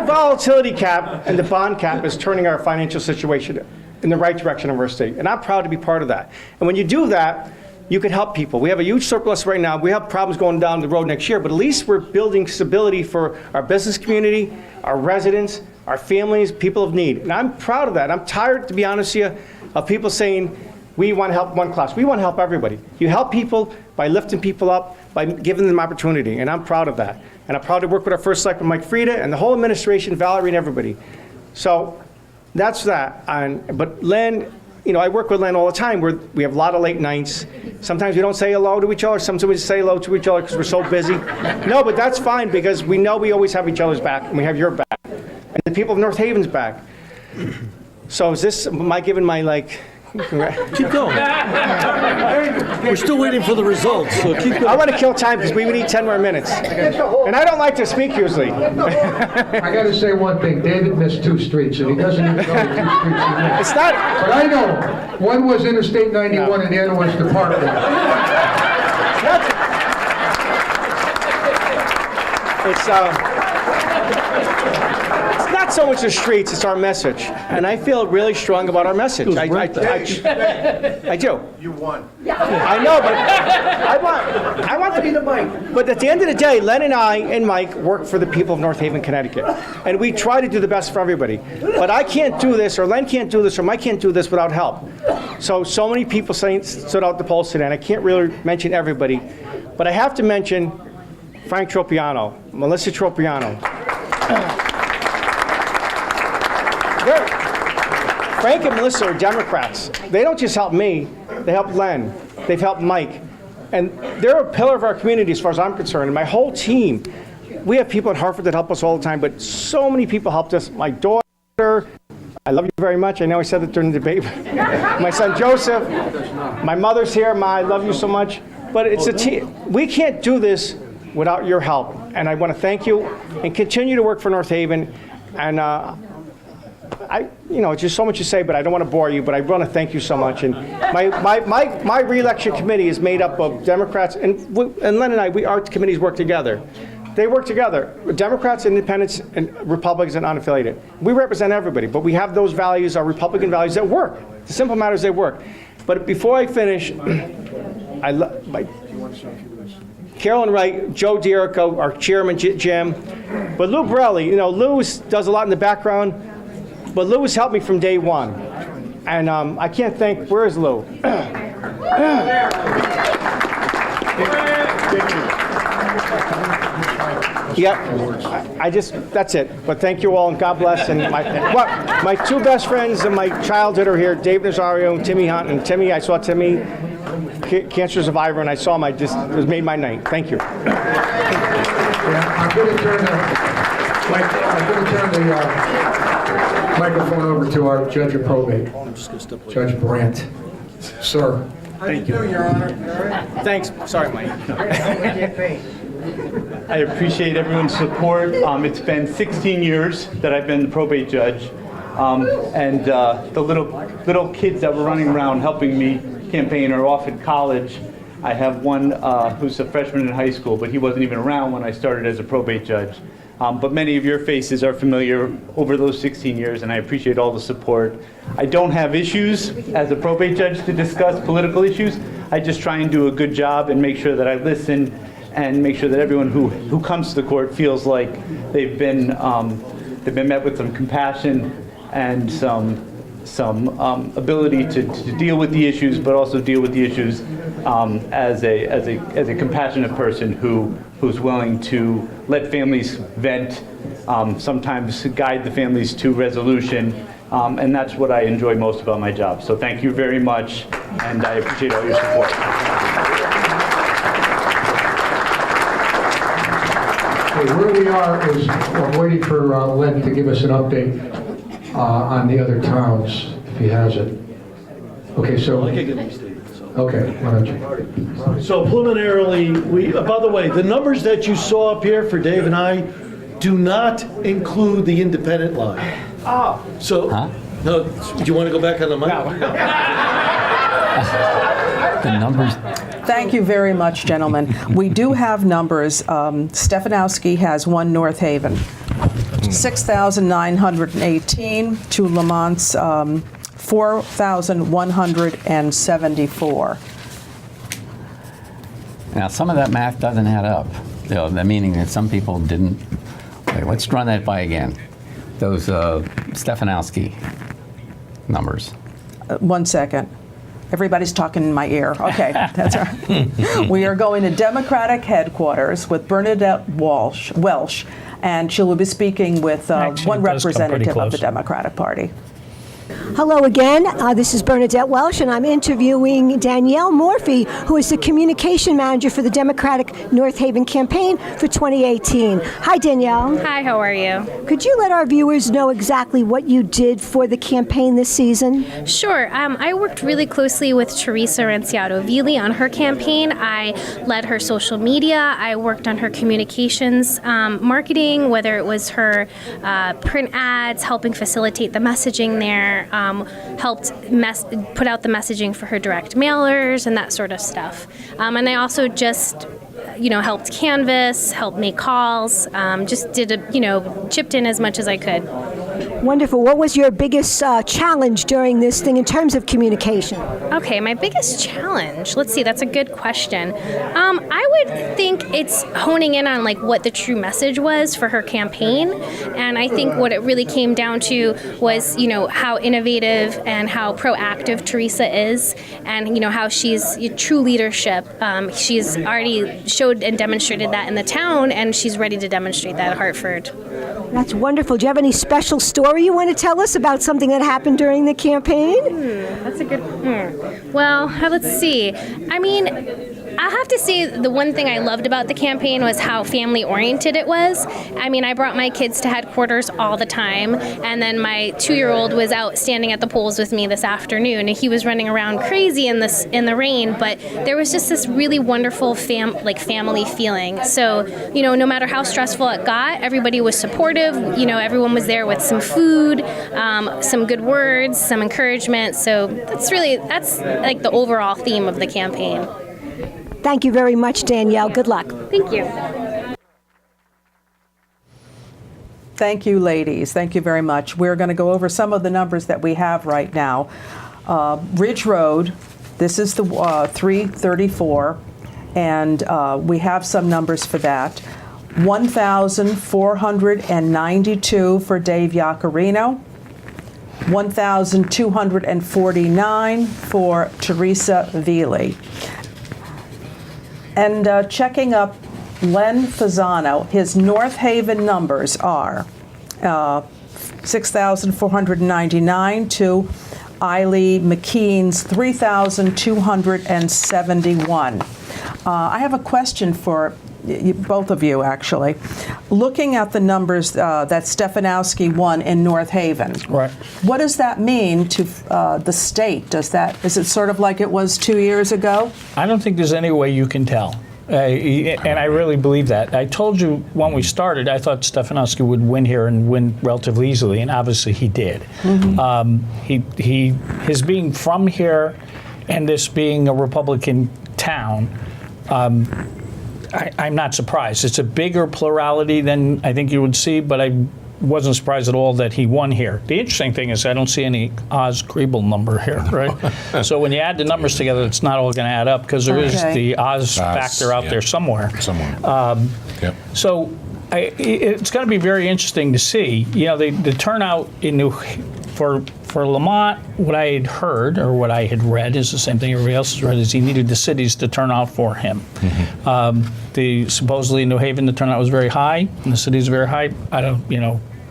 volatility cap and the bond cap is turning our financial situation in the right direction of our state. And I'm proud to be part of that. And when you do that, you can help people. We have a huge surplus right now. We have problems going down the road next year, but at least we're building stability for our business community, our residents, our families, people of need. And I'm proud of that. I'm tired, to be honest with you, of people saying, we want to help one class. We want to help everybody. You help people by lifting people up, by giving them opportunity, and I'm proud of that. And I'm proud to work with our first selectman, Mike Frieda, and the whole administration, Valerie and everybody. So that's that. But Len, I work with Len all the time. We have a lot of late nights. Sometimes we don't say hello to each other. Sometimes we say hello to each other because we're so busy. No, but that's fine because we know we always have each other's back, and we have your back, and the people of North Haven's back. So am I giving my, Keep going. We're still waiting for the results, so keep going. I want to kill time because we need 10 more minutes. And I don't like to speak usually. I got to say one thing. David missed 2 streets, and he doesn't even know the 2 streets he missed. It's not. But I know. One was Interstate 91, and the other was the Parkway. It's not so much the streets, it's our message. And I feel really strong about our message. I do. You won. I know, but I want to be the mic. But at the end of the day, Len and I and Mike work for the people of North Haven, Connecticut. And we try to do the best for everybody. But I can't do this, or Len can't do this, or Mike can't do this without help. So many people stood out the polls today, and I can't really mention everybody. But I have to mention Frank Tropiano, Melissa Tropiano. Frank and Melissa are Democrats. They don't just help me, they help Len, they've helped Mike. And they're a pillar of our community as far as I'm concerned. And my whole team, we have people at Hartford that help us all the time, but so many people helped us. My daughter, I love you very much. I know I said that during the debate. My son Joseph, my mother's here. I love you so much. But it's a team. We can't do this without your help. And I want to thank you and continue to work for North Haven. And it's just so much to say, but I don't want to bore you, but I want to thank you so much. And my re-election committee is made up of Democrats, and Len and our committees work together. They work together, Democrats, Independents, and Republicans, and unaffiliated. We represent everybody, but we have those values, our Republican values, that work. The simple matter is they work. But before I finish, Carolyn Wright, Joe D'Erico, our chairman, Jim, but Lou Borelli, Lou does a lot in the background, but Lou has helped me from day one. And I can't thank, where is Lou? Yep, that's it. But thank you all, and God bless. And my 2 best friends of my childhood are here, Dave Nazario and Timmy Hunt. And Timmy, I saw Timmy, cancer survivor, and I saw him, it made my night. Thank you. I'm going to turn the microphone over to our judge of probate, Judge Brandt. Sir. Thank you, Your Honor. Thanks. Sorry, Mike. I appreciate everyone's support. It's been 16 years that I've been the probate judge, and the little kids that were running around helping me campaign are off in college. I have one who's a freshman in high school, but he wasn't even around when I started as a probate judge. But many of your faces are familiar over those 16 years, and I appreciate all the support. I don't have issues as a probate judge to discuss political issues. I just try and do a good job and make sure that I listen and make sure that everyone who comes to the court feels like they've been met with some compassion and some ability to deal with the issues, but also deal with the issues as a compassionate person who's willing to let families vent, sometimes guide the families to resolution, and that's what I enjoy most about my job. So thank you very much, and I appreciate all your support. Where we are is I'm waiting for Len to give us an update on the other towns, if he has it. Okay, so. Okay, why don't you? So preliminarily, by the way, the numbers that you saw up here for Dave and I do not include the independent line. Oh. So, no, do you want to go back on the mic? The numbers. Thank you very much, gentlemen. We do have numbers. Stefanowski has 1 North Haven, 6,918 to Lamont's 4,174. Now, some of that math doesn't add up. Meaning that some people didn't. Wait, let's run that by again. Those Stefanowski numbers. 1 second. Everybody's talking in my ear. Okay, that's right. We are going to Democratic headquarters with Bernadette Welsh, and she will be speaking with one representative of the Democratic Party. Hello again. This is Bernadette Welsh, and I'm interviewing Danielle Morphy, who is the communication manager for the Democratic North Haven campaign for 2018. Hi, Danielle. Hi, how are you? Could you let our viewers know exactly what you did for the campaign this season? Sure. I worked really closely with Teresa Ranciato-Vili on her campaign. I led her social media. I worked on her communications marketing, whether it was her print ads, helping facilitate the messaging there. Helped put out the messaging for her direct mailers and that sort of stuff. And I also just, helped canvass, helped make calls, just did chipped in as much as I could. Wonderful. What was your biggest challenge during this thing in terms of communication? Okay, my biggest challenge. Let's see, that's a good question. I would think it's honing in on what the true message was for her campaign, and I think what it really came down to was how innovative and how proactive Teresa is, and how she's true leadership. She's already showed and demonstrated that in the town, and she's ready to demonstrate that at Hartford. That's wonderful. Do you have any special story you want to tell us about something that happened during the campaign? That's a good. Well, let's see. I have to say the one thing I loved about the campaign was how family-oriented it was. I brought my kids to headquarters all the time, and then my 2-year-old was out standing at the polls with me this afternoon, and he was running around crazy in the rain, but there was just this really wonderful family feeling. So, no matter how stressful it got, everybody was supportive. Everyone was there with some food, some good words, some encouragement. So that's the overall theme of the campaign. Thank you very much, Danielle. Good luck. Thank you. Thank you, ladies. Thank you very much. We're going to go over some of the numbers that we have right now. Ridge Road, this is the 334, and we have some numbers for that. 1,492 for Dave Yaccarino. 1,249 for Teresa Vili. And checking up Len Fasano, his North Haven numbers are 6,499 to Eiley McKean's 3,271. I have a question for both of you, actually. Looking at the numbers that Stefanowski won in North Haven, right? What does that mean to the state? Is it sort of like it was 2 years ago? I don't think there's any way you can tell. And I really believe that. I told you when we started, I thought Stefanowski would win here and win relatively easily, and obviously he did. Mm-hmm. His being from here and this being a Republican town, I'm not surprised. It's a bigger plurality than I think you would see, but I wasn't surprised at all that he won here. The interesting thing is I don't see any Oz-Griebel number here, right? So when you add the numbers together, it's not all going to add up because there is the Oz factor out there somewhere. So it's going to be very interesting to see. The turnout in for Lamont, what I had heard or what I had read is the same thing everybody else has read, is he needed the cities to turn out for him. Mm-hmm. Supposedly in New Haven, the turnout was very high, and the city's very high. I don't,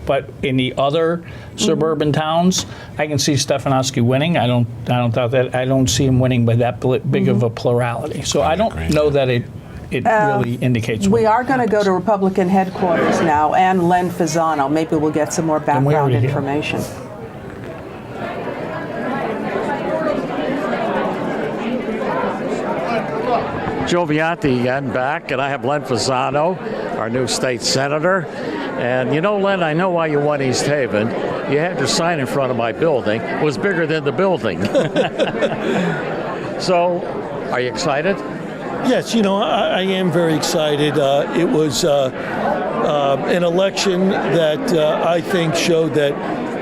but in the other suburban towns, I can see Stefanowski winning. I don't doubt that. I don't see him winning by that big of a plurality. So I don't know that it really indicates. We are going to go to Republican headquarters now and Len Fasano. Maybe we'll get some more background information. Joe Vianti again back, and I have Len Fasano, our new state senator. And Len, I know why you won East Haven. You had your sign in front of my building. It was bigger than the building. So, are you excited? Yes, I am very excited. It was an election that I think showed that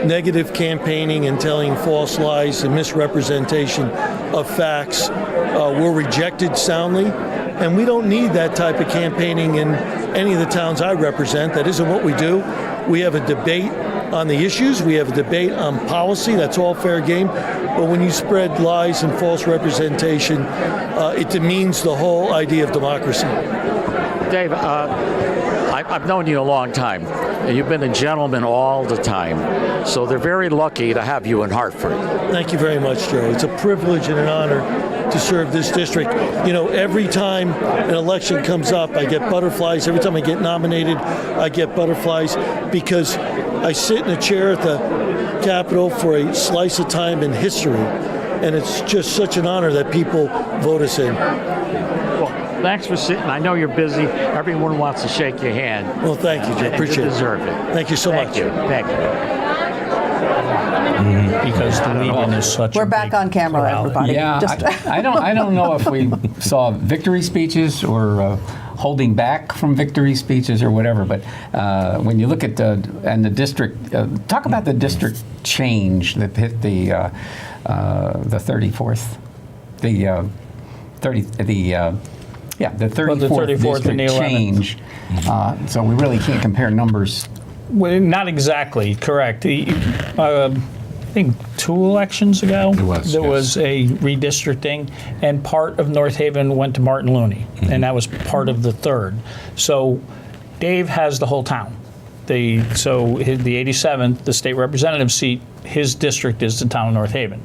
negative campaigning and telling false lies and misrepresentation of facts were rejected soundly. And we don't need that type of campaigning in any of the towns I represent. That isn't what we do. We have a debate on the issues. We have a debate on policy. That's all fair game. But when you spread lies and false representation, it demeans the whole idea of democracy. Dave, I've known you a long time, and you've been a gentleman all the time. So they're very lucky to have you in Hartford. Thank you very much, Joe. It's a privilege and an honor to serve this district. You know, every time an election comes up, I get butterflies. Every time I get nominated, I get butterflies because I sit in a chair at the Capitol for a slice of time in history. And it's just such an honor that people vote us in. Thanks for sitting. I know you're busy. Everyone wants to shake your hand. Well, thank you, Joe. Appreciate it. You deserve it. Thank you so much. Thank you. Because the lead-in is such We're a back big on camera, rally. everybody. Yeah, I don't know if we saw victory speeches or holding back from victory speeches or whatever. But when you look at the district, talk about the district change that hit the 34th, the 34th and the district change. So we really can't compare numbers. Well, not exactly correct. I think 2 elections ago, there was a redistricting, and part of North Haven went to Martin Looney, and that was part of the 3rd. So Dave has the whole town. The 87th, the state representative seat, his district is the town of North Haven.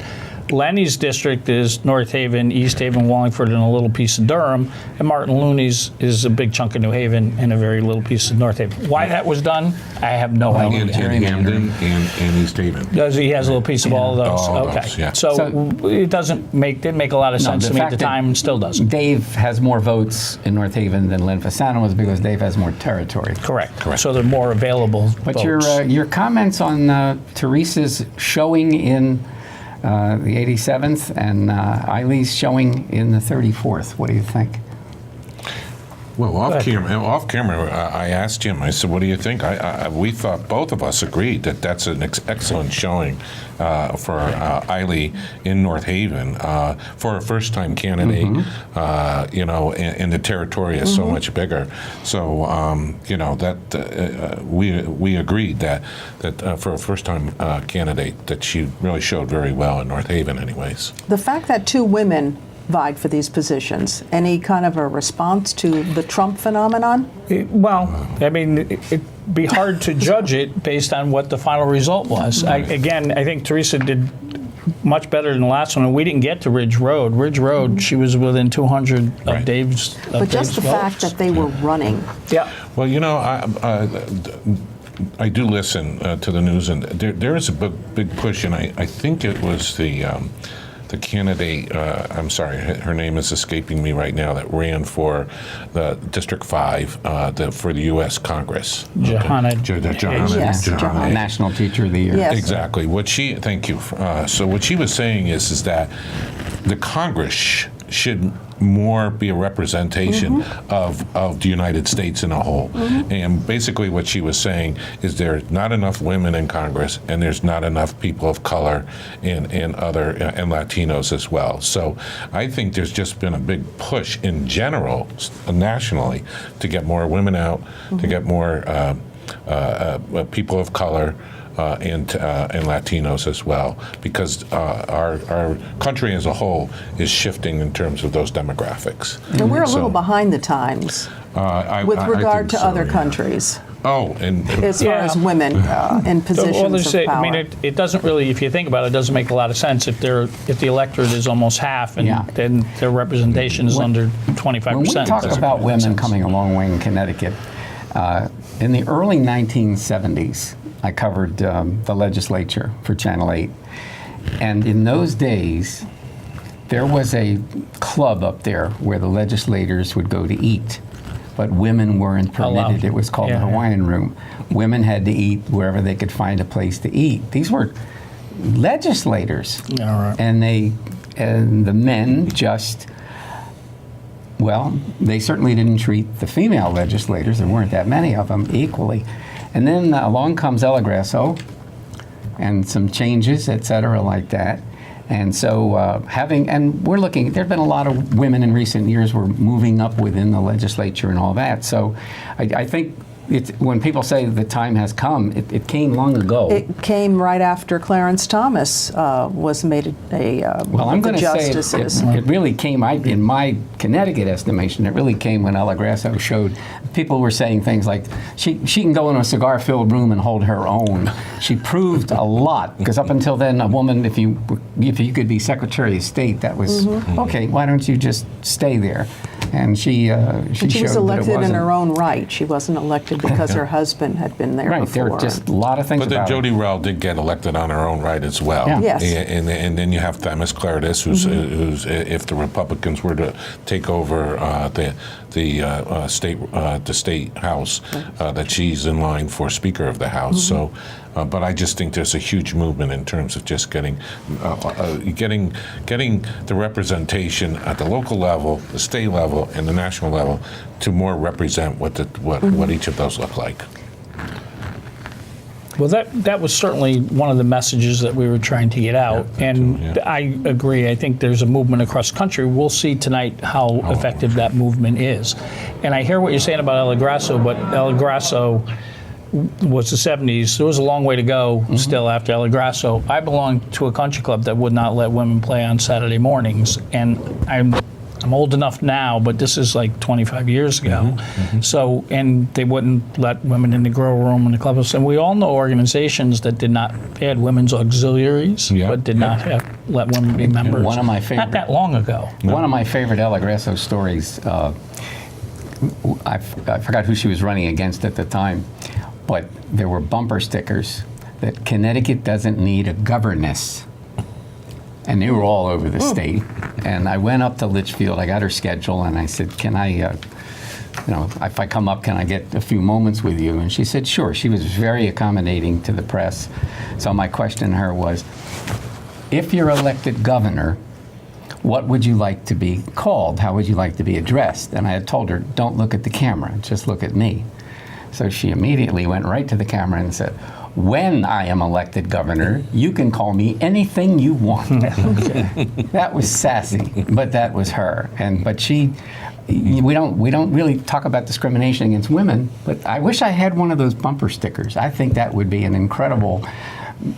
Lenny's district is North Haven, East Haven, Wallingford, and a little piece of Durham. And Martin Looney's is a big chunk of New Haven and a very little piece of North Haven. Why that was done, I have no idea. And Hamden and East Haven. Does he has a little piece of all of those? All of okay. those, yeah. So it didn't make a lot of sense to me at the time, and still doesn't. Dave has more votes in North Haven than Len Fasano was because Dave has more territory. Correct. So they're more available But votes. your comments on Teresa's showing in the 87th and Eileen's showing in the 34th. What do you think? Well, off camera, I asked him. I said, "What do you think?" We thought both of us agreed that that's an excellent showing for Eiley in North Haven for a first-time candidate. And the territory is so much bigger. So that we agreed that for a first-time candidate that she really showed very well in North Haven, anyways. The fact that 2 women vied for these positions, any kind of a response to the Trump phenomenon? It'd be hard to judge it based on what the final result was. I think Teresa did much better than the last one, and we didn't get to Ridge Road. Ridge Road, she was within 200 of Dave's But just the fact that they were running. Yeah. Well, I do listen to the news, and there is a big push, and I think it was the candidate, I'm sorry, her name is escaping me right now, that ran for the District 5 for the U.S. Congress. Johanna, National Teacher of the Year. Yes. Exactly. Thank you. So what she was saying is that the Congress should more be a representation of the United States in a whole. And basically what she was saying is there's not enough women in Congress, and there's not enough people of color and Latinos as well. So I think there's just been a big push in general, nationally, to get more women out, to get more people of color, and Latinos as well, because our country as a whole is shifting in terms of those demographics. And we're a little behind the times with regard to other countries. Oh, and as far as women in positions of power. It doesn't really, if you think about it, it doesn't make a lot of sense if the electorate is almost half, and then their representation is under 25%. When we talk about women coming a long way in Connecticut, in the early 1970s, I covered the legislature for Channel 8. And in those days, there was a club up there where the legislators would go to eat, but women weren't permitted. It was called the Hawaiian Room. Women had to eat wherever they could find a place to eat. These were legislators. And the men just, they certainly didn't treat the female legislators, there weren't that many of them, equally. And then along comes Ella Grasso and some changes, et cetera, like that. And so we're looking, there have been a lot of women in recent years who are moving up within the legislature and all that. So I think when people say the time has come, it came long ago. It came right after Clarence Thomas was made well, I'm the going to say justices. it really came, in my Connecticut estimation, it really came when Ella Grasso showed, people were saying things like, she can go in a cigar-filled room and hold her own. She proved a lot, because up until then, a woman, if you could be Secretary of State, that was, okay, why don't you just stay there? And she was elected in her own right. She wasn't elected because her husband had been there before. There are just a lot of things but then about Jody Rowell did get elected on her own right as well. Yeah. Yes. And then you have Thomas Claridis, who's if the Republicans were to take over the state house, that she's in line for Speaker of the House. So, but I just think there's a huge movement in terms of just getting the representation at the local level, the state level, and the national level to more represent what each of those look like. Well, that was certainly one of the messages that we were trying to get out, I agree. I think there's a movement across the country. We'll see tonight how effective that movement is. And I hear what you're saying about Ella Grasso, but Ella Grasso was the 70s. There was a long way to go still after Ella Grasso. I belonged to a country club that would not let women play on Saturday mornings, and I'm old enough now, but this is like 25 years ago. So, and they wouldn't let women in the grow room and the clubhouse. And we all know organizations that they had women's auxiliaries, but did not let women be members. One of my favorite, not that long ago. One of my favorite Ella Grasso stories, I forgot who she was running against at the time, but there were bumper stickers that Connecticut doesn't need a governess. And they were all over the state. And I went up to Litchfield, I got her schedule, and I said, can I, if I come up, can I get a few moments with you? And she said, sure. She was very accommodating to the press. So my question to her was, if you're elected governor, what would you like to be called? How would you like to be addressed? And I had told her, don't look at the camera, just look at me. So she immediately went right to the camera and said, when I am elected governor, you can call me anything you want. That was sassy, but that was her. But we don't really talk about discrimination against women, but I wish I had one of those bumper stickers. I think that would be an incredible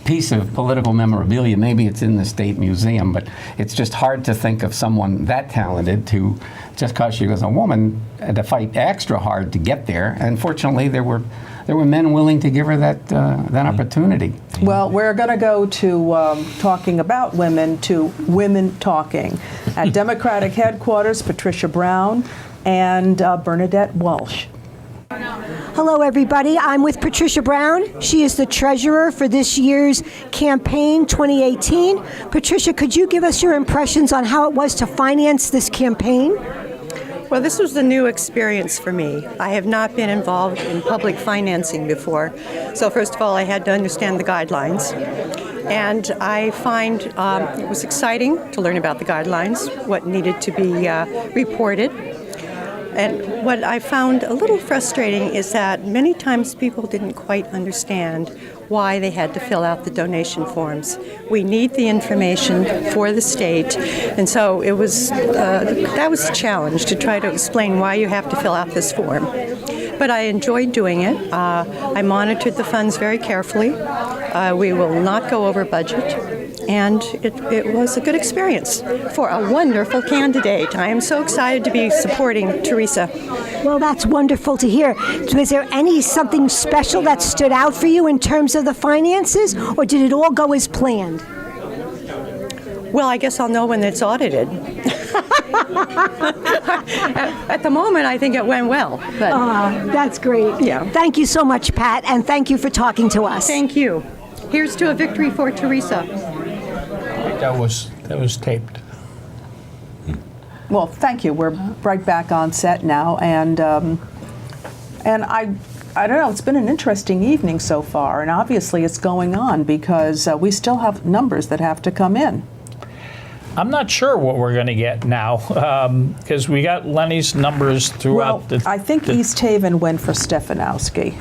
piece of political memorabilia. Maybe it's in the State Museum, but it's just hard to think of someone that talented to, just because she was a woman, to fight extra hard to get there. And fortunately, there were men willing to give her that opportunity. Well, we're going to go to talking about women to women talking. At Democratic headquarters, Patricia Brown and Bernadette Walsh. Hello, everybody. I'm with Patricia Brown. She is the treasurer for this year's campaign 2018. Patricia, could you give us your impressions on how it was to finance this campaign? Well, this was a new experience for me. I have not been involved in public financing before. So first of all, I had to understand the guidelines. And I find it was exciting to learn about the guidelines, what needed to be reported. And what I found a little frustrating is that many times people didn't quite understand why they had to fill out the donation forms. We need the information for the state, and so it was that was a challenge to try to explain why you have to fill out this form. But I enjoyed doing it. I monitored the funds very carefully. We will not go over budget. And it was a good experience for a wonderful candidate. I am so excited to be supporting Teresa. Well, that's wonderful to hear. Was there something special that stood out for you in terms of the finances, or did it all go as planned? Well, I guess I'll know when it's audited. At the moment, I think it went well. But that's great. Yeah. Thank you so much, Pat, and thank you for talking to us. Thank you. Here's to a victory for Teresa. That was taped. Well, thank you. We're right back on set now, and I don't know. It's been an interesting evening so far, and obviously it's going on because we still have numbers that have to come in. I'm not sure what we're going to get now because we got Lenny's numbers throughout. Well, I think East Haven went for Stefanowski.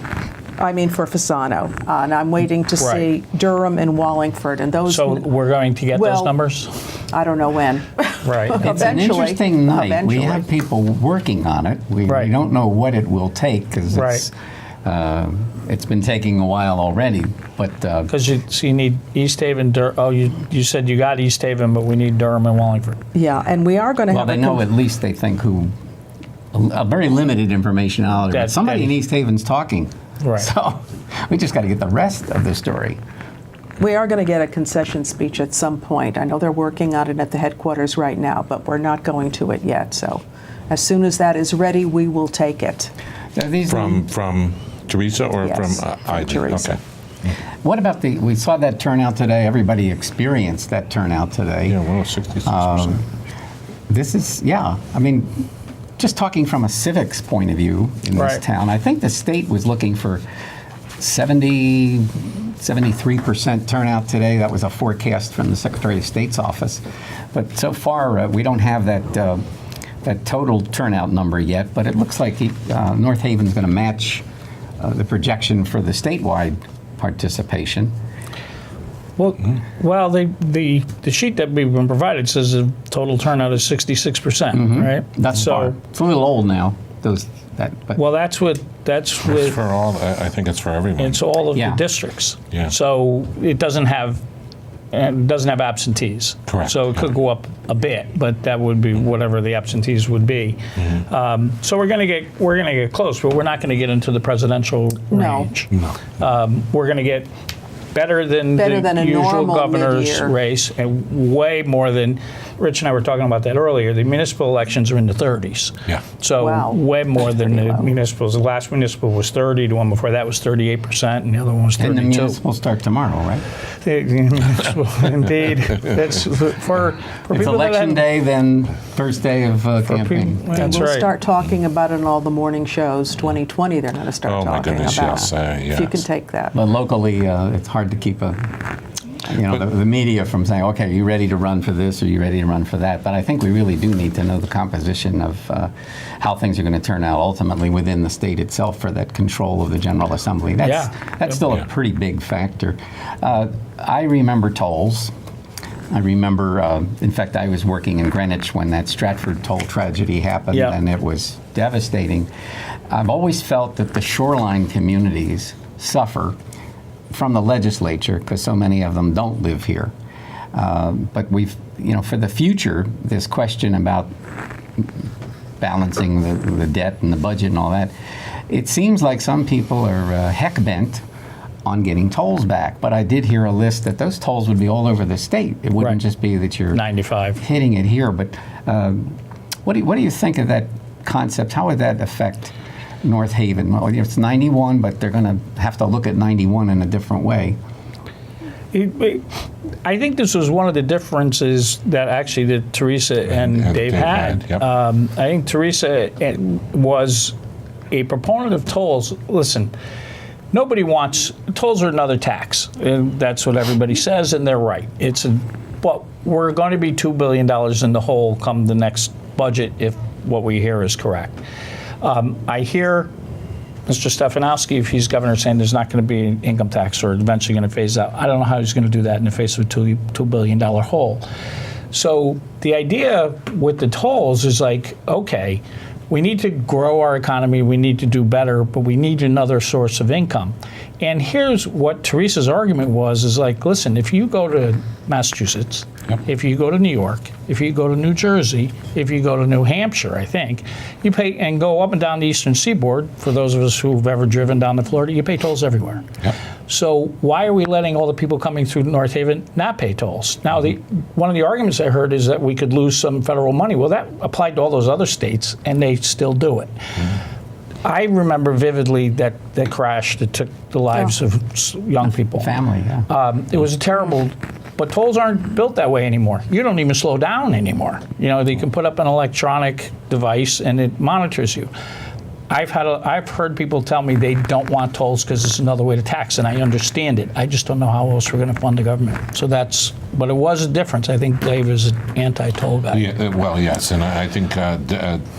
I mean for Fasano, and I'm waiting to see Durham and Wallingford, and those. So we're going to get those numbers? I don't know when. Right. It's an interesting night. We have people working on it. We don't know what it will take because It's been taking a while already, but Because you need East Haven, you said you got East Haven, but we need Durham and Wallingford. Yeah, and we are going to well, have they know at least they think who a very limited information out there. Somebody in East Haven's talking, right? So we just got to get the rest of the story. We are going to get a concession speech at some point. I know they're working on it at the headquarters right now, but we're not going to it yet. So as soon as that is ready, we will take it. From Teresa or Yes, from from IG? Teresa. Okay. What about we saw that turnout today. Everybody experienced that turnout today. Yeah, well, 66%. This is, I mean, just talking from a civics point of view in this town, I think the state was looking for 73% turnout today. That was a forecast from the Secretary of State's office. But so far, we don't have that total turnout number yet, but it looks like North Haven's going to match the projection for the statewide participation. Well, the sheet that we've been provided says the total turnout is 66%, right? That's so. It's a little old now. Well, that's for all. I think it's for everyone. It's all of the districts. Yeah. So it doesn't have absentees. Correct. So it could go up a bit, but that would be whatever the absentees would be. So we're going to get close, but we're not going to get into the presidential range. No. We're going to get better than a usual normal governor's mid-year. race, and way more than Rich and I were talking about that earlier. The municipal elections are in the 30s. Yeah. So way more than the municipals. The last municipal was 30. The one before that was 38%, and the other one was 32. And the municipal start tomorrow, right? Indeed. That's for it's people election day, then first day of campaign. And we'll start talking about it in all the morning shows. 2020, they're going to start my talking goodness, about yes, it. yes. If you can take that. But locally, it's hard to keep the media from saying, okay, are you ready to run for this or are you ready to run for that? But I think we really do need to know the composition of how things are going to turn out ultimately within the state itself for that control of the General Assembly. That's still a pretty big factor. I remember tolls. I remember, in fact, I was working in Greenwich when that Stratford toll tragedy happened, and it was devastating. I've always felt that the shoreline communities suffer from the legislature because so many of them don't live here. But we've, for the future, this question about balancing the debt and the budget and all that, it seems like some people are heck bent on getting tolls back. But I did hear a list that those tolls would be all over the state. It wouldn't just be that you're 95 hitting it here. But what do you think of that concept? How would that affect North Haven? Well, it's 91, but they're going to have to look at 91 in a different way. I think this was one of the differences that actually that Teresa and Dave had. Yep. I think Teresa was a proponent of tolls. Listen, nobody wants tolls are another tax. And that's what everybody says, and they're right. But we're going to be $2 billion in the hole come the next budget if what we hear is correct. I hear Mr. Stefanowski, if he's governor, saying there's not going to be an income tax or eventually going to phase out. I don't know how he's going to do that in the face of a $2 billion hole. So the idea with the tolls is like, okay, we need to grow our economy, we need to do better, but we need another source of income. And here's what Teresa's argument was, is like, listen, if you go to Massachusetts, if you go to New York, if you go to New Jersey, if you go to New Hampshire, I think, you pay, and go up and down the eastern seaboard, for those of us who've ever driven down to Florida, you pay tolls everywhere. So why are we letting all the people coming through North Haven not pay tolls? Now, one of the arguments I heard is that we could lose some federal money. Well, that applied to all those other states, and they still do it. I remember vividly that crash that took the lives of young people. Family, It was terrible, but tolls aren't built that way anymore. You don't even slow down anymore. They can put up an electronic device and it monitors you. I've heard people tell me they don't want tolls because it's another way to tax, and I understand it. I just don't know how else we're going to fund the government. So but it was a difference. I think Dave is an anti-toll guy. Yeah, well, yes, and I think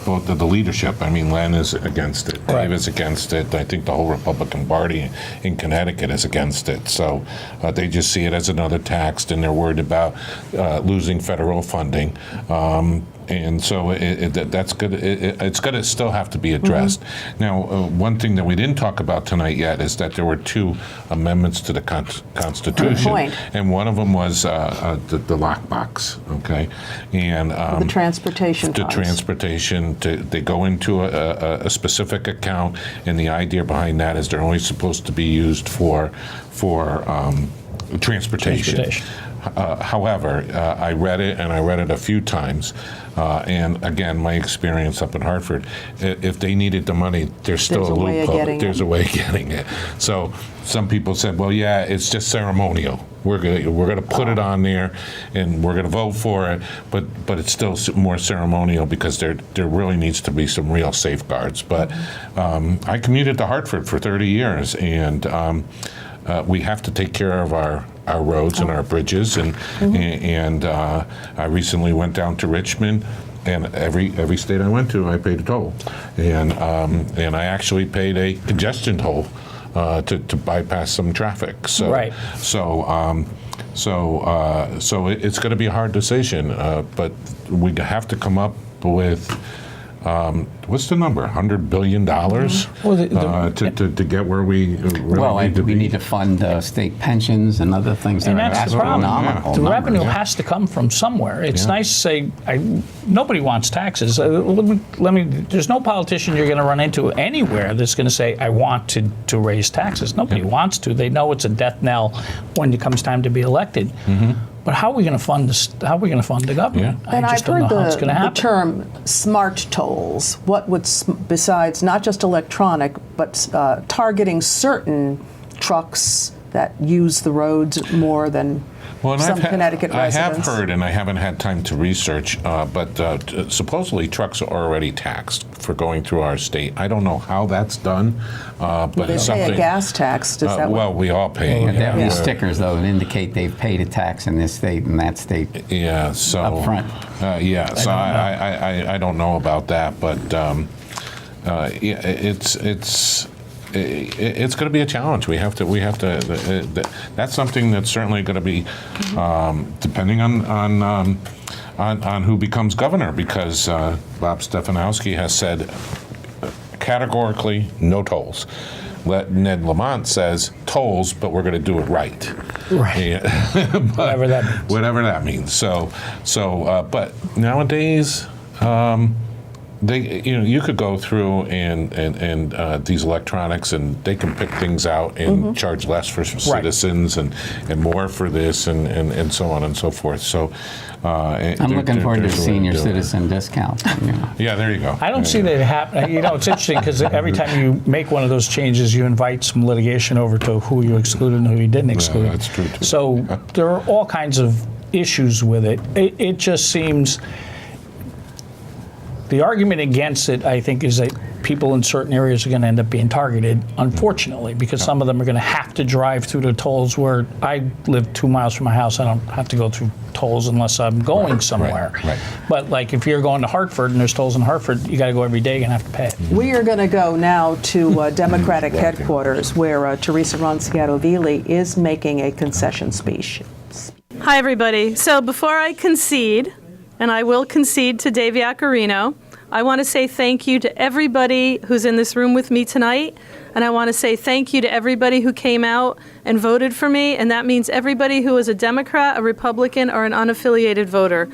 both the leadership, Len is against it, Dave is against it, I think the whole Republican Party in Connecticut is against it. So they just see it as another tax, and they're worried about losing federal funding. And so that's good. It's going to still have to be addressed. Now, one thing that we didn't talk about tonight yet is that there were 2 amendments to the Constitution. Good point. And one of them was the lockbox, okay? And the transportation the funds. transportation, they go into a specific account, and the idea behind that is they're only supposed to be used for transportation. However, I read it, and I read it a few times, and again, my experience up in Hartford, if they needed the money, there's still a loophole. There's a way of getting it. So some people said, well, yeah, it's just ceremonial. We're gonna put it on there, and we're gonna vote for it, but it's still more ceremonial because there really needs to be some real safeguards. But I commuted to Hartford for 30 years, and we have to take care of our roads and our bridges, and I recently went down to Richmond, and every state I went to, I paid a toll, and I actually paid a congestion toll to bypass some traffic. So right. So it's going to be a hard decision, but we have to come up with. What's the number? $100 billion to get where we really need to be. We need to fund state pensions and other things. And that's the problem. The revenue has to come from somewhere. It's nice to say nobody wants taxes. Let me. There's no politician you're going to run into anywhere that's going to say I want to raise taxes. Nobody wants to. They know it's a death knell when it comes time to be elected. But how are we going to fund this? How are we going to fund the government? And I just I've don't heard know how it's going to happen. the term smart tolls. What would, besides not just electronic, but targeting certain trucks that use the roads more than some Connecticut residents? I have heard, and I haven't had time to research, but supposedly trucks are already taxed for going through our state. I don't know how that's done, but they it's pay something. a gas tax. Does that well, we all pay. They have these stickers, though, that indicate they've paid a tax in this state and that state. Yeah, so up front. So I don't know about that, but it's going to be a challenge. We have to. That's something that's certainly going to be depending on who becomes governor, because Bob Stefanowski has said categorically no tolls. Ned Lamont says tolls, but we're going to do it right. Right. Whatever that means. Whatever that means. So, but nowadays. You could go through and these electronics, and they can pick things out and charge less for citizens and more for this and so on and so forth. So I'm looking forward to senior citizen discounts. Yeah, there you go. I don't see that happen. It's interesting because every time you make one of those changes, you invite some litigation over to who you excluded and who you didn't exclude. Yeah, that's true too. So there are all kinds of issues with it. It just seems. The argument against it, I think, is that people in certain areas are going to end up being targeted, unfortunately, because some of them are going to have to drive through the tolls where I live 2 miles from my house. I don't have to go through tolls unless I'm going somewhere. Right. But like if you're going to Hartford and there's tolls in Hartford, you got to go every day. You're going to have to pay it. We are going to go now to Democratic headquarters, where Teresa Ronciato-Vili is making a concession speech. Hi, everybody. So before I concede, and I will concede to Dave Iaccarino, I want to say thank you to everybody who's in this room with me tonight, and I want to say thank you to everybody who came out and voted for me, and that means everybody who is a Democrat, a Republican, or an unaffiliated voter.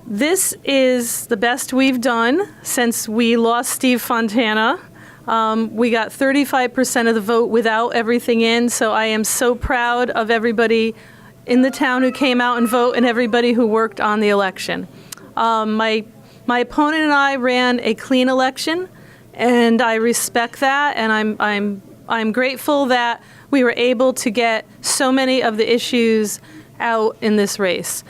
This is the best we've done since we lost Steve Fontana. We got 35% of the vote without everything in, so I am so proud of everybody in the town who came out and vote and everybody who worked on the election. My opponent and I ran a clean election, and I respect that, and I'm grateful that we were able to get so many of the issues out in this race.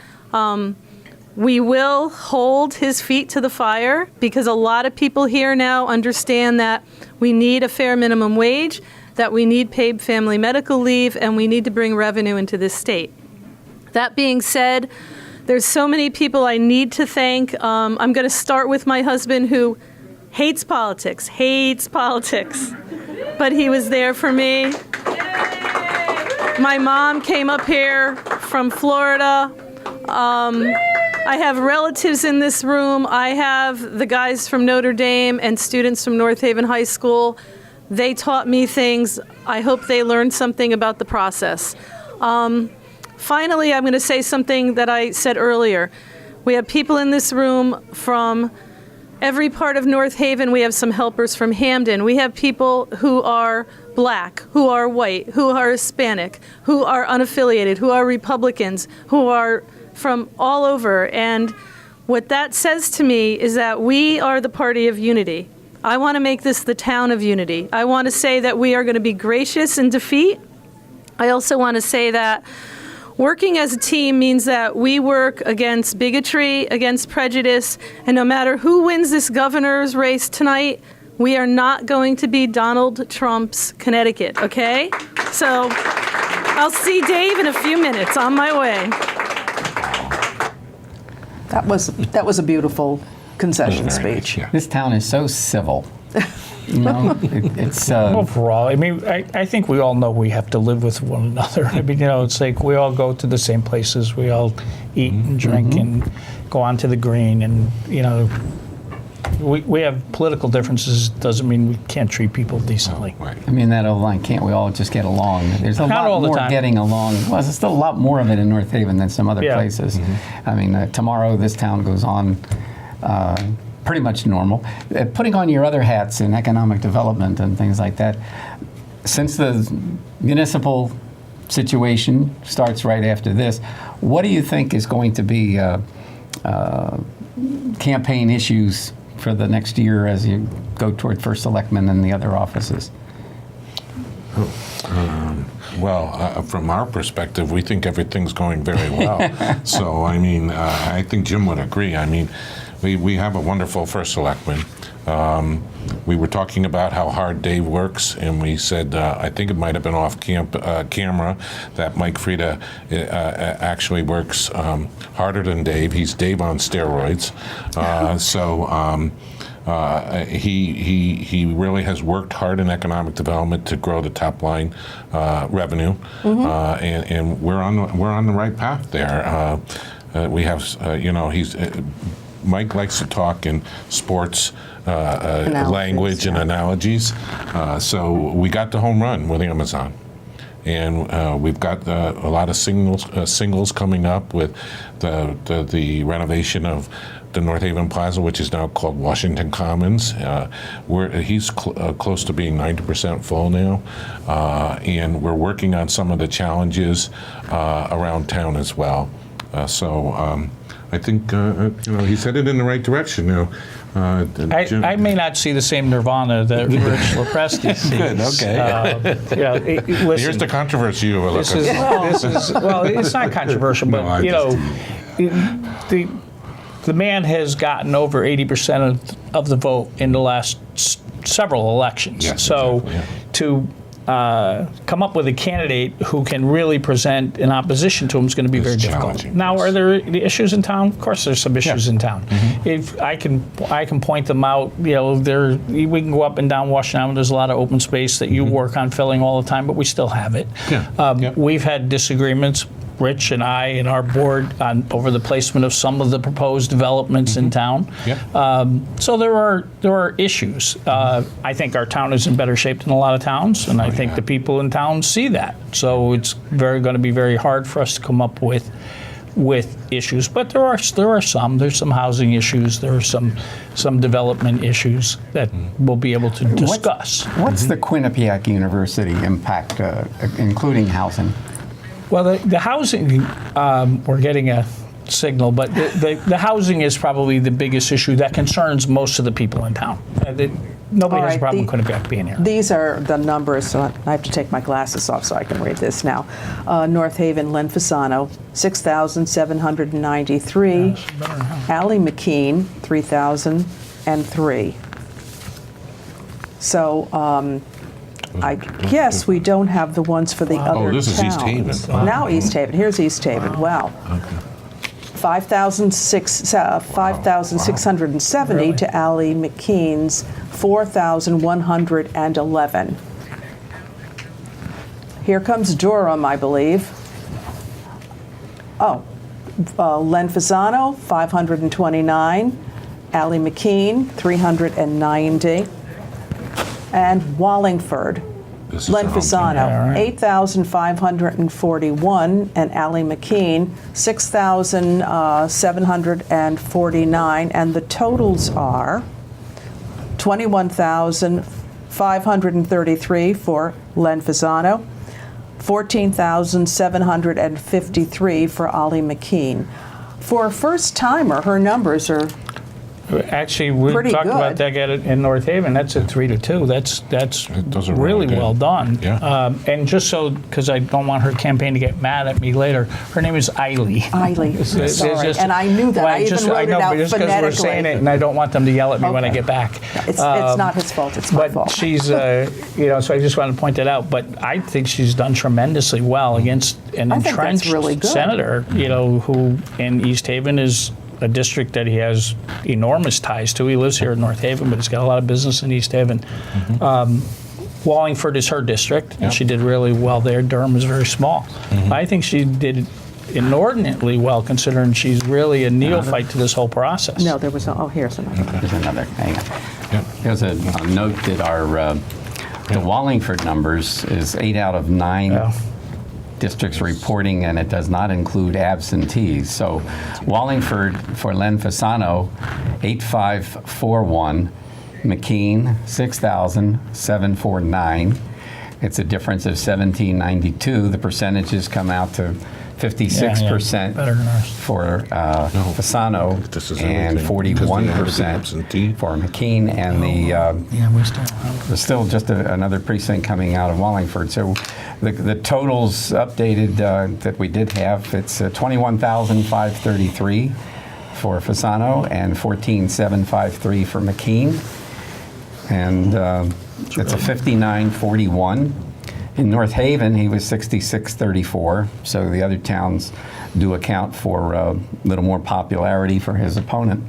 We will hold his feet to the fire, because a lot of people here now understand that we need a fair minimum wage, that we need paid family medical leave, and we need to bring revenue into this state. That being said, there's so many people I need to thank. I'm going to start with my husband, who hates politics, but he was there for me. My mom came up here from Florida. I have relatives in this room. I have the guys from Notre Dame and students from North Haven High School. They taught me things. I hope they learned something about the process. Finally, I'm going to say something that I said earlier. We have people in this room from every part of North Haven. We have some helpers from Hamden. We have people who are black, who are white, who are Hispanic, who are unaffiliated, who are Republicans, who are from all over. And what that says to me is that we are the party of unity. I want to make this the town of unity. I want to say that we are going to be gracious in defeat. I also want to say that working as a team means that we work against bigotry, against prejudice, and no matter who wins this governor's race tonight, we are not going to be Donald Trump's Connecticut, okay? So I'll see Dave in a few minutes. On my way. That was a beautiful concession speech. This town is so civil. You know, it's overall. I mean, I think we all know we have to live with one another. I mean, you know, it's like we all go to the same places. We all eat and drink and go on to the green, and you know, we have political differences. Doesn't mean we can't treat people decently. I mean, that old line, can't we all just get along? There's a Not all lot the more time. getting along. Well, there's still a lot more of it in North Haven than some other places. I mean, tomorrow this town goes on pretty much normal. Putting on your other hats in economic development and things like that, since the municipal situation starts right after this, what do you think is going to be campaign issues for the next year as you go toward first selectman and the other offices? Well, from our perspective, we think everything's going very well. So, I mean, I think Jim would agree. I mean, we have a wonderful first selectman. We were talking about how hard Dave works, and we said, I think it might have been off camera, that Mike Frieda actually works harder than Dave. He's Dave on steroids. He really has worked hard in economic development to grow the top line revenue, and we're on the right path there. We have, you know, Mike likes to talk in sports language and analogies. So we got the home run with Amazon. And we've got a lot of singles coming up with the renovation of the North Haven Plaza, which is now called Washington Commons. He's close to being 90% full now. And we're working on some of the challenges around town as well. I think he's headed in the right direction now. I may not see the same nirvana that Rich Lopresti sees. Good, okay. Listen, here's the controversy you were this is well, it's not controversial, but you know, the man has gotten over 80% of the vote in the last several elections. Yes, so exactly, yeah. to come up with a candidate who can really present in opposition to him is going to be very difficult. Now, are there issues in town? Of course, there's some issues in town. If I can point them out, you know, we can go up and down Washington Avenue. There's a lot of open space that you work on filling all the time, but we still have it. We've had disagreements, Rich and I and our board, over the placement of some of the proposed developments in town. So there are issues. I think our town is in better shape than a lot of towns, and I think the people in town see that. So it's going to be very hard for us to come up with issues. But there are some. There's some housing issues. There are some development issues that we'll be able to discuss. What's the Quinnipiac University impact, including housing? Well, the housing, we're getting a signal, but the housing is probably the biggest issue that concerns most of the people in town. Nobody has a problem with Quinnipiac being here. These are the numbers, so I have to take my glasses off so I can read this now. North Haven, Len Fasano, 6,793. Allie McKean, 3,003. So, I guess we don't have the ones for the other towns. Oh, this is East Haven. Now East Haven. Here's East Haven. Wow. 5,670 to Allie McKean's 4,111. Here comes Durham, I believe. Oh, Len Fasano, 529. Ally McKean, 390. And Wallingford, Len Fasano, 8,541, and Ally McKean, 6,749, and the totals are 21,533 for Len Fasano, 14,753 for Ally McKean. For a first-timer, her numbers are Actually, we pretty talked good. about that in North Haven. That's a 3-2. That's really good. well done. Yeah. And just so, because I don't want her campaign to get mad at me later, her name is Eiley. Eiley. It's Sorry. just- And I knew that. Well, I even wrote I know, it out but just because we're phonetically. saying it, and I don't want them to yell at me when I Okay. get back. It's not his fault. It's my But fault. she's, so I just wanted to point that out. But I think she's done tremendously well against an I think that's entrenched really good. senator, who in East Haven is a district that he has enormous ties to. He lives here in North Haven, but he's got a lot of business in East Haven. Wallingford is her district, and she did really well there. Durham is very small. I think she did inordinately well, considering she's really a neophyte to this whole process. No, there was no. Oh, here's another. There's another. Hang on. There's a note that the Wallingford numbers is 8 out of 9 districts reporting, and it does not include absentees. So Wallingford for Len Fasano, 8,541. McKean, 6,749. It's a difference of 1,792. The percentages come out to 56% better than ours. for Fasano and everything. 41% for McKean, and there's still just another precinct coming out of Wallingford. So the totals updated that we did have, it's 21,533 for Fasano and 14,753 for McKean, and it's a 59-41. In North Haven, he was 66-34, so the other towns do account for a little more popularity for his opponent.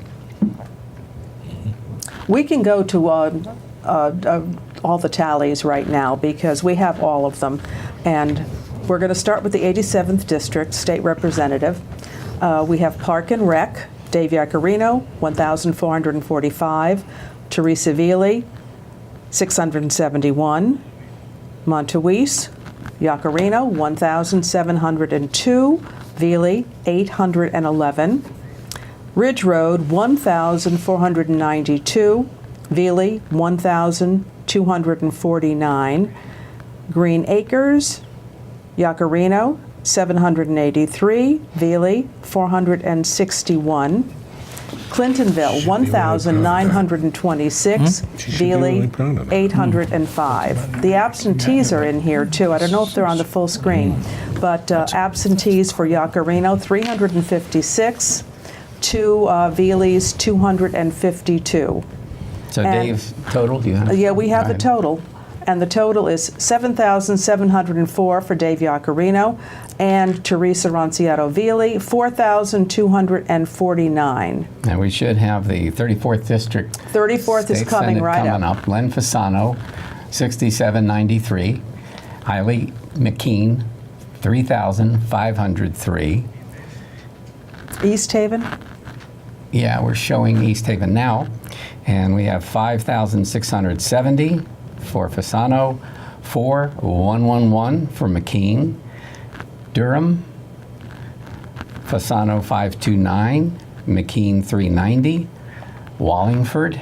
We can go to all the tallies right now because we have all of them. And we're going to start with the 87th District State Representative. We have Park and Rec, Dave Yaccarino, 1,445. Teresa Veely, 671. Montouise, Yaccarino, 1,702. Veely, 811. Ridge Road, 1,492. Veely, 1,249. Green Acres, Yaccarino, 783. Veely, 461. Clintonville, 1,926. Veely, 805. The absentees are in here too. I don't know if they're on the full screen, but absentees for Yaccarino, 356. To Veely's, 252. So And- Dave's total, do you have? Yeah, we have Go the ahead. total. And the total is 7,704 for Dave Yaccarino and Teresa Ronciato Veely, 4,249. And we should have the 34th District. 34th is State coming Senate right coming up. up. Len Fasano, 6793. Eiley McKean, 3,503. East Haven? Yeah, we're showing East Haven now. And we have 5,670 for Fasano, 4,111 for McKean. Durham, Fasano 529, McKean 390. Wallingford,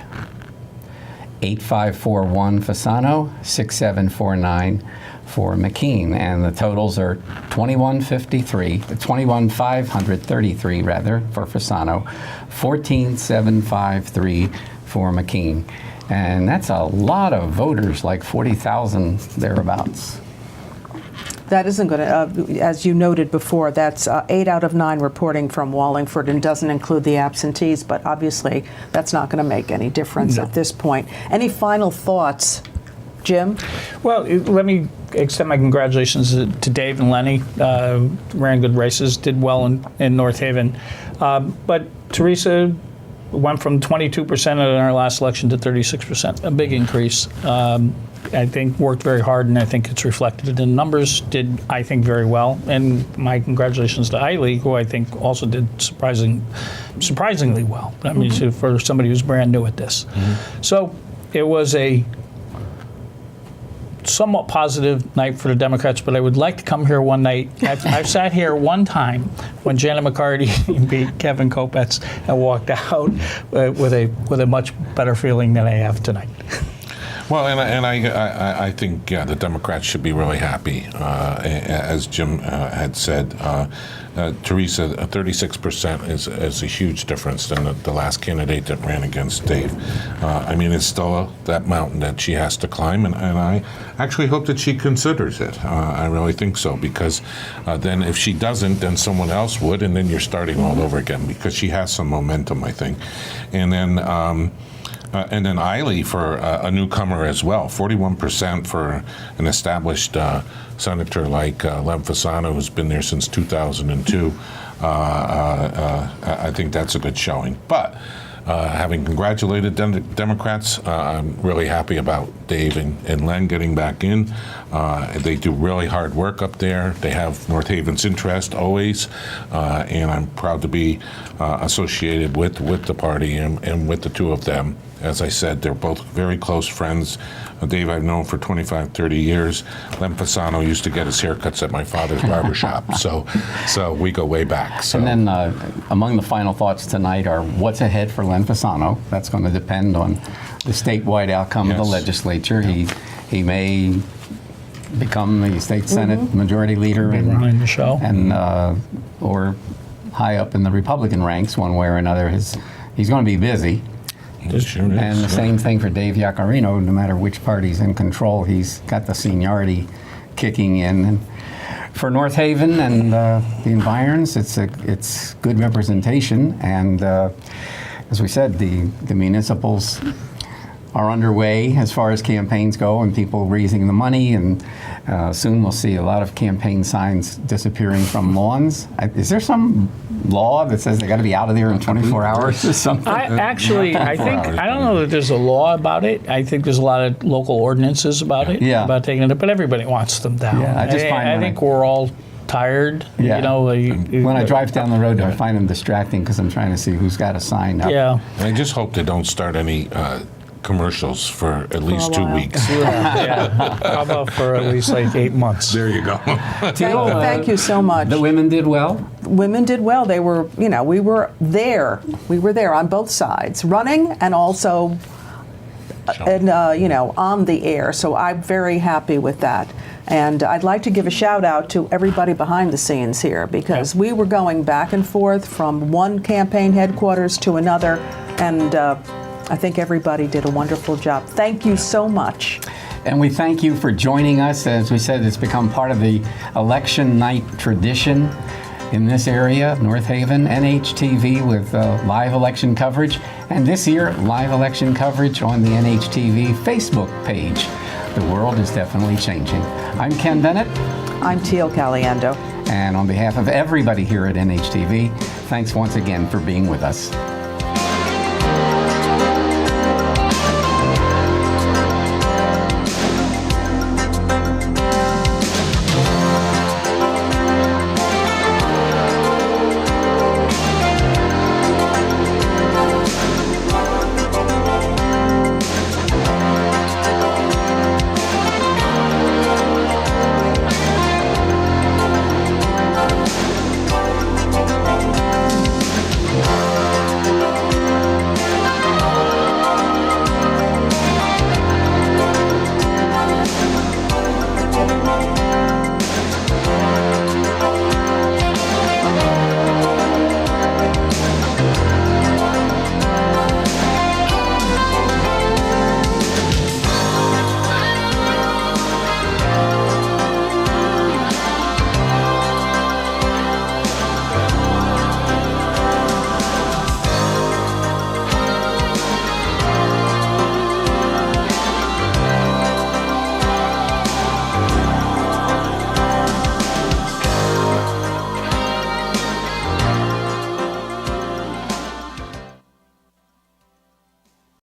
8541 Fasano, 6749 for McKean, and the totals are 21,533 rather for Fasano, 14,753 for McKean, and that's a lot of voters, like 40,000 thereabouts. That isn't going to, as you noted before, that's 8 out of 9 reporting from Wallingford and doesn't include the absentees, but obviously that's not going to make any difference at this point. Any final thoughts, Jim? Well, let me extend my congratulations to Dave and Lenny. Ran good races, did well in North Haven. But Teresa went from 22% in our last election to 36%, a big increase. I think worked very hard, and I think it's reflected in the numbers. Did, I think, very well. And my congratulations to Eileen, who I think also did surprisingly well. I mean, for somebody who's brand new at this. So it was a somewhat positive night for the Democrats, but I would like to come here one night. I've sat here one time when Janet McCarty beat Kevin Kopetz and walked out with a much better feeling than I have tonight. Well, and I think, yeah, the Democrats should be really happy. As Jim had said, Teresa, 36% is a huge difference than the last candidate that ran against Dave. I mean, it's still that mountain that she has to climb, and I actually hope that she considers it. I really think so, because then if she doesn't, then someone else would, and then you're starting all over again, because she has some momentum, I think. And then Eiley for a newcomer as well, 41% for an established senator like Len Fasano, who's been there since 2002. I think that's a good showing. But having congratulated Democrats, I'm really happy about Dave and Len getting back in. They do really hard work up there. They have North Haven's interest always, and I'm proud to be associated with the party and with the two of them. As I said, they're both very close friends. Dave I've known for 25, 30 years. Len Fasano used to get his haircuts at my father's barbershop, so we go way back. So. And then among the final thoughts tonight are what's ahead for Len Fasano. That's going to depend on the statewide outcome of the legislature. He may become the state Senate majority leader behind the show, or high up in the Republican ranks one way or another. He's going to be busy. Sure is. And the same thing for Dave Yaccarino. No matter which party's in control, he's got the seniority kicking in. And for North Haven and the environs, it's good representation. And as we said, the municipals are underway as far as campaigns go, and people raising the money. And soon we'll see a lot of campaign signs disappearing from lawns. Is there some law that says they got to be out of there in 24 hours or something? I don't know that there's a law about it. I think there's a lot of local ordinances about it, about taking it, but everybody wants them down. Yeah, I think we're all tired. Yeah. You know, when I drive down the road, I find them distracting because I'm trying to see who's got a sign up. Yeah. And I just hope they don't start any commercials for at least 2 weeks. Yeah. How about for at least like 8 months? There you go. Thank you so much. The women did well? Women did well. They were, we were there. We were there on both sides, running and also, on the air. So I'm very happy with that. And I'd like to give a shout out to everybody behind the scenes here, because we were going back and forth from one campaign headquarters to another, and I think everybody did a wonderful job. Thank you so much. And we thank you for joining us. As we said, it's become part of the election night tradition in this area, North Haven. NHTV with live election coverage. And this year, live election coverage on the NHTV Facebook page. The world is definitely changing. I'm Ken Bennett. I'm Teal Caliendo. And on behalf of everybody here at NHTV, thanks once again for being with us.